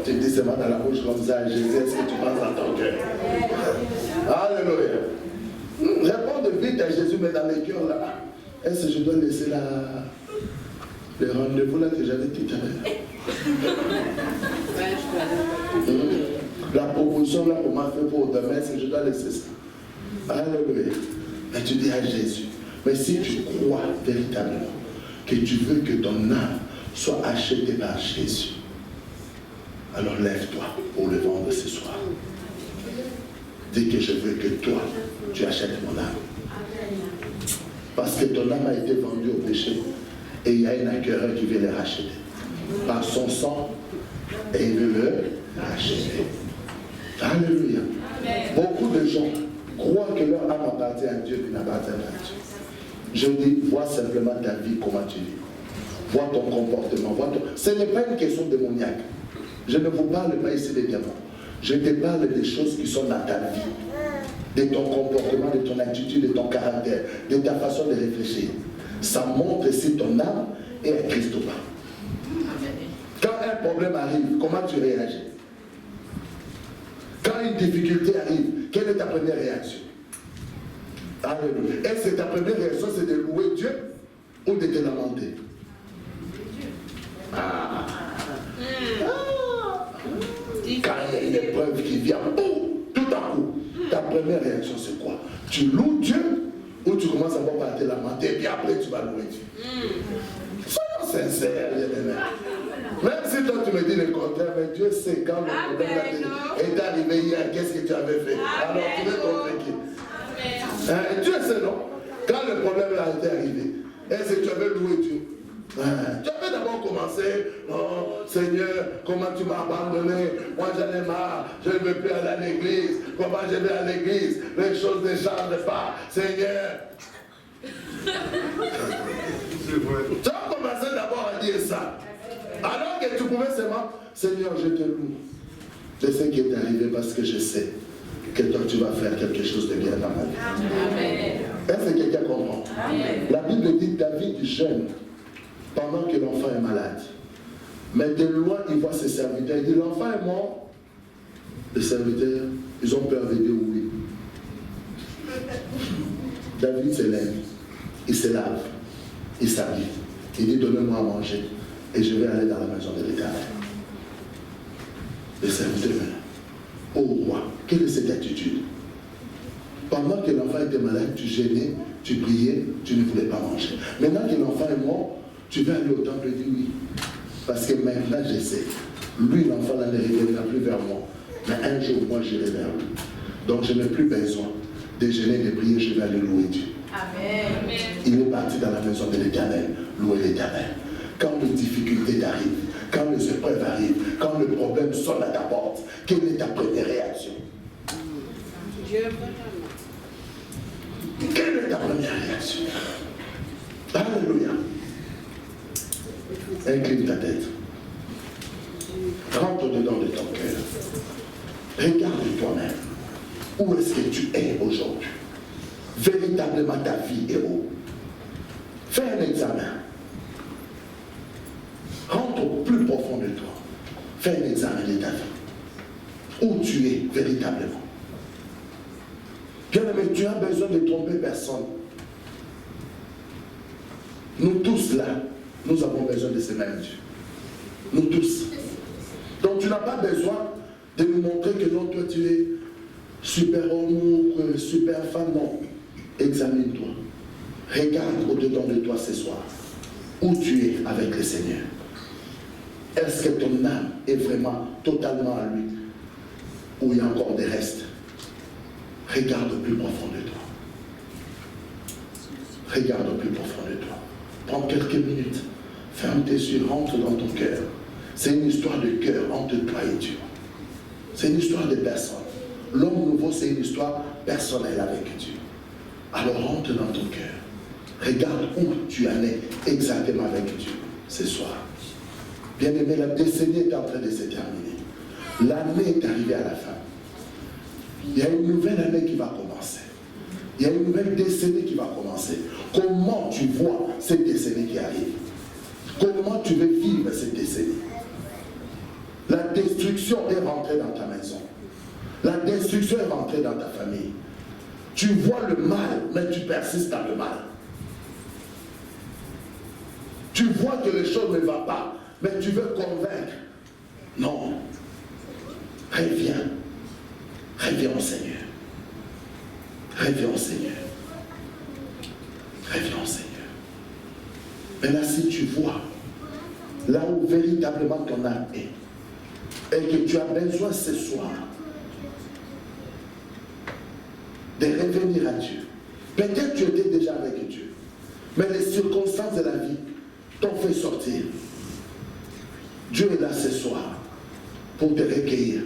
Tu dis seulement dans la bouche comme ça à Jésus, est-ce que tu penses dans ton cœur? Alléluia. Réponds vite à Jésus, mais dans les cœurs là. Est-ce que je dois laisser le rendez-vous là que j'avais tout à l'heure? La proposition là qu'on m'a fait pour demain, c'est que je dois laisser ça. Alléluia. Mais tu dis à Jésus, mais si tu crois véritablement que tu veux que ton âme soit achetée par Jésus, alors lève-toi pour le vendre ce soir. Dis que je veux que toi, tu achètes mon âme. Parce que ton âme a été vendue au péché et il y a un acquéreur qui veut le racheter. Par son sang, et il veut le racheter. Alléluia. Amen. Beaucoup de gens croient que leur âme appartient à Dieu qui n'appartient pas à Dieu. Je dis, vois simplement ta vie, comment tu vis. Vois ton comportement. Ce n'est pas une question démoniaque. Je ne vous parle pas ici des diamants. Je te parle des choses qui sont dans ta vie. De ton comportement, de ton attitude, de ton caractère, de ta façon de réfléchir. Ça montre si ton âme est à Christ ou pas. Quand un problème arrive, comment tu réagis? Quand une difficulté arrive, quelle est ta première réaction? Alléluia. Est-ce que ta première réaction, c'est de louer Dieu ou de te lamenter? Quand il y a une épreuve qui vient, tout à coup, ta première réaction, c'est quoi? Tu loues Dieu ou tu commences à voir par te lamenter et puis après tu vas louer Dieu? Soyons sincères, même si toi tu me dis le contraire, mais Dieu sait quand le problème est arrivé hier, qu'est-ce que tu avais fait? Alors tu veux t'en Dieu sait, non? Quand le problème est arrivé, est-ce que tu avais loué Dieu? Tu avais d'abord commencé, oh Seigneur, comment tu m'as abandonné? Moi j'en ai marre, je ne veux plus aller à l'église. Comment je vais à l'église? Les choses ne changent pas. Seigneur. Tu as commencé d'abord à dire ça. Alors que tu pouvais seulement, Seigneur, je te loue de ce qui est arrivé parce que je sais que toi tu vas faire quelque chose de bien dans ma vie. Amen. Est-ce que quelqu'un comprend? Amen. La Bible dit David jeûne pendant que l'enfant est malade. Mais de loin, il voit ses serviteurs. Il dit, l'enfant est mort. Les serviteurs, ils ont peur de dire oui. David se lève, il se lave, il s'habille. Il dit, donnez-moi à manger et je vais aller dans la maison de l'Éternel. Les serviteurs viennent. au roi. Quelle est cette attitude? Pendant que l'enfant était malade, tu gênais, tu priais, tu ne voulais pas manger. Maintenant que l'enfant est mort, tu veux aller au temple et dire oui. Parce que maintenant je sais. Lui, l'enfant là ne reviendra plus vers moi. Mais un jour, moi, j'irai vers lui. Donc je n'ai plus besoin de gêner, de prier, je vais aller louer Dieu. Amen. Il est parti dans la maison de l'Éternel, louer l'Éternel. Quand les difficultés t'arrivent, quand les épreuves arrivent, quand le problème sonne à ta porte, quelle est ta première réaction? Quelle est ta première réaction? Alléluia. Incline ta tête. Rentre dedans de ton cœur. Regarde toi-même. Où est-ce que tu es aujourd'hui? Véritablement ta vie est où? Fais un examen. Rentre au plus profond de toi. Fais un examen de ta vie. Où tu es véritablement. Bien-aimé, tu as besoin de tromper personne. Nous tous là, nous avons besoin de ce même Dieu. Nous tous. Donc tu n'as pas besoin de nous montrer que non, toi tu es super homme ou super femme. Non. Examine-toi. Regarde au-dedans de toi ce soir. Où tu es avec le Seigneur. Est-ce que ton âme est vraiment totalement à lui? Ou il y a encore des restes? Regarde au plus profond de toi. Regarde au plus profond de toi. Prends quelques minutes. Ferme tes yeux, rentre dans ton cœur. C'est une histoire de cœur entre toi et Dieu. C'est une histoire de personne. L'homme nouveau, c'est une histoire personnelle avec Dieu. Alors rentre dans ton cœur. Regarde où tu en es exactement avec Dieu ce soir. Bien-aimé, la décennie est en train de se terminer. L'année est arrivée à la fin. Il y a une nouvelle année qui va commencer. Il y a une nouvelle décennie qui va commencer. Comment tu vois cette décennie qui arrive? Comment tu veux vivre cette décennie? La destruction est rentrée dans ta maison. La destruction est rentrée dans ta famille. Tu vois le mal, mais tu persistes dans le mal. Tu vois que les choses ne vont pas, mais tu veux convaincre. Non. Reviens. Reviens au Seigneur. Reviens au Seigneur. Reviens au Seigneur. Maintenant, si tu vois là où véritablement ton âme est, et que tu as besoin ce soir de revenir à Dieu. Peut-être tu étais déjà avec Dieu, mais les circonstances de la vie t'ont fait sortir. Dieu est là ce soir pour te recueillir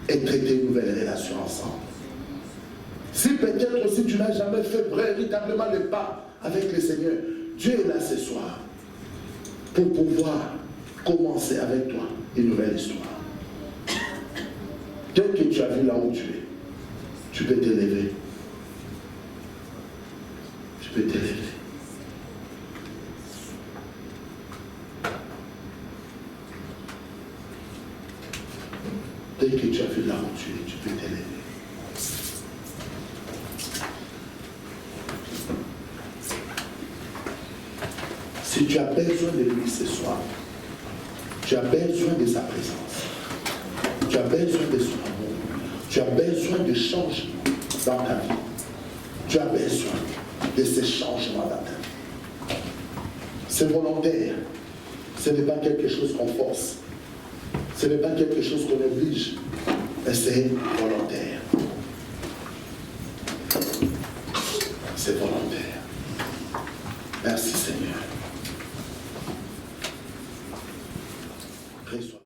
et traiter une nouvelle relation ensemble. Si peut-être aussi tu n'as jamais fait véritablement le pas avec le Seigneur, Dieu est là ce soir pour pouvoir commencer avec toi une nouvelle histoire. Dès que tu as vu là où tu es, tu peux t'élever. Tu peux t'élever. Dès que tu as vu là où tu es, tu peux t'élever. Si tu as besoin de lui ce soir, tu as besoin de sa présence. Tu as besoin de son amour. Tu as besoin de changements dans ta vie. Tu as besoin de ces changements dans ta vie. C'est volontaire. Ce n'est pas quelque chose qu'on force. Ce n'est pas quelque chose qu'on oblige. Mais c'est volontaire. C'est volontaire. Merci Seigneur. Reçois.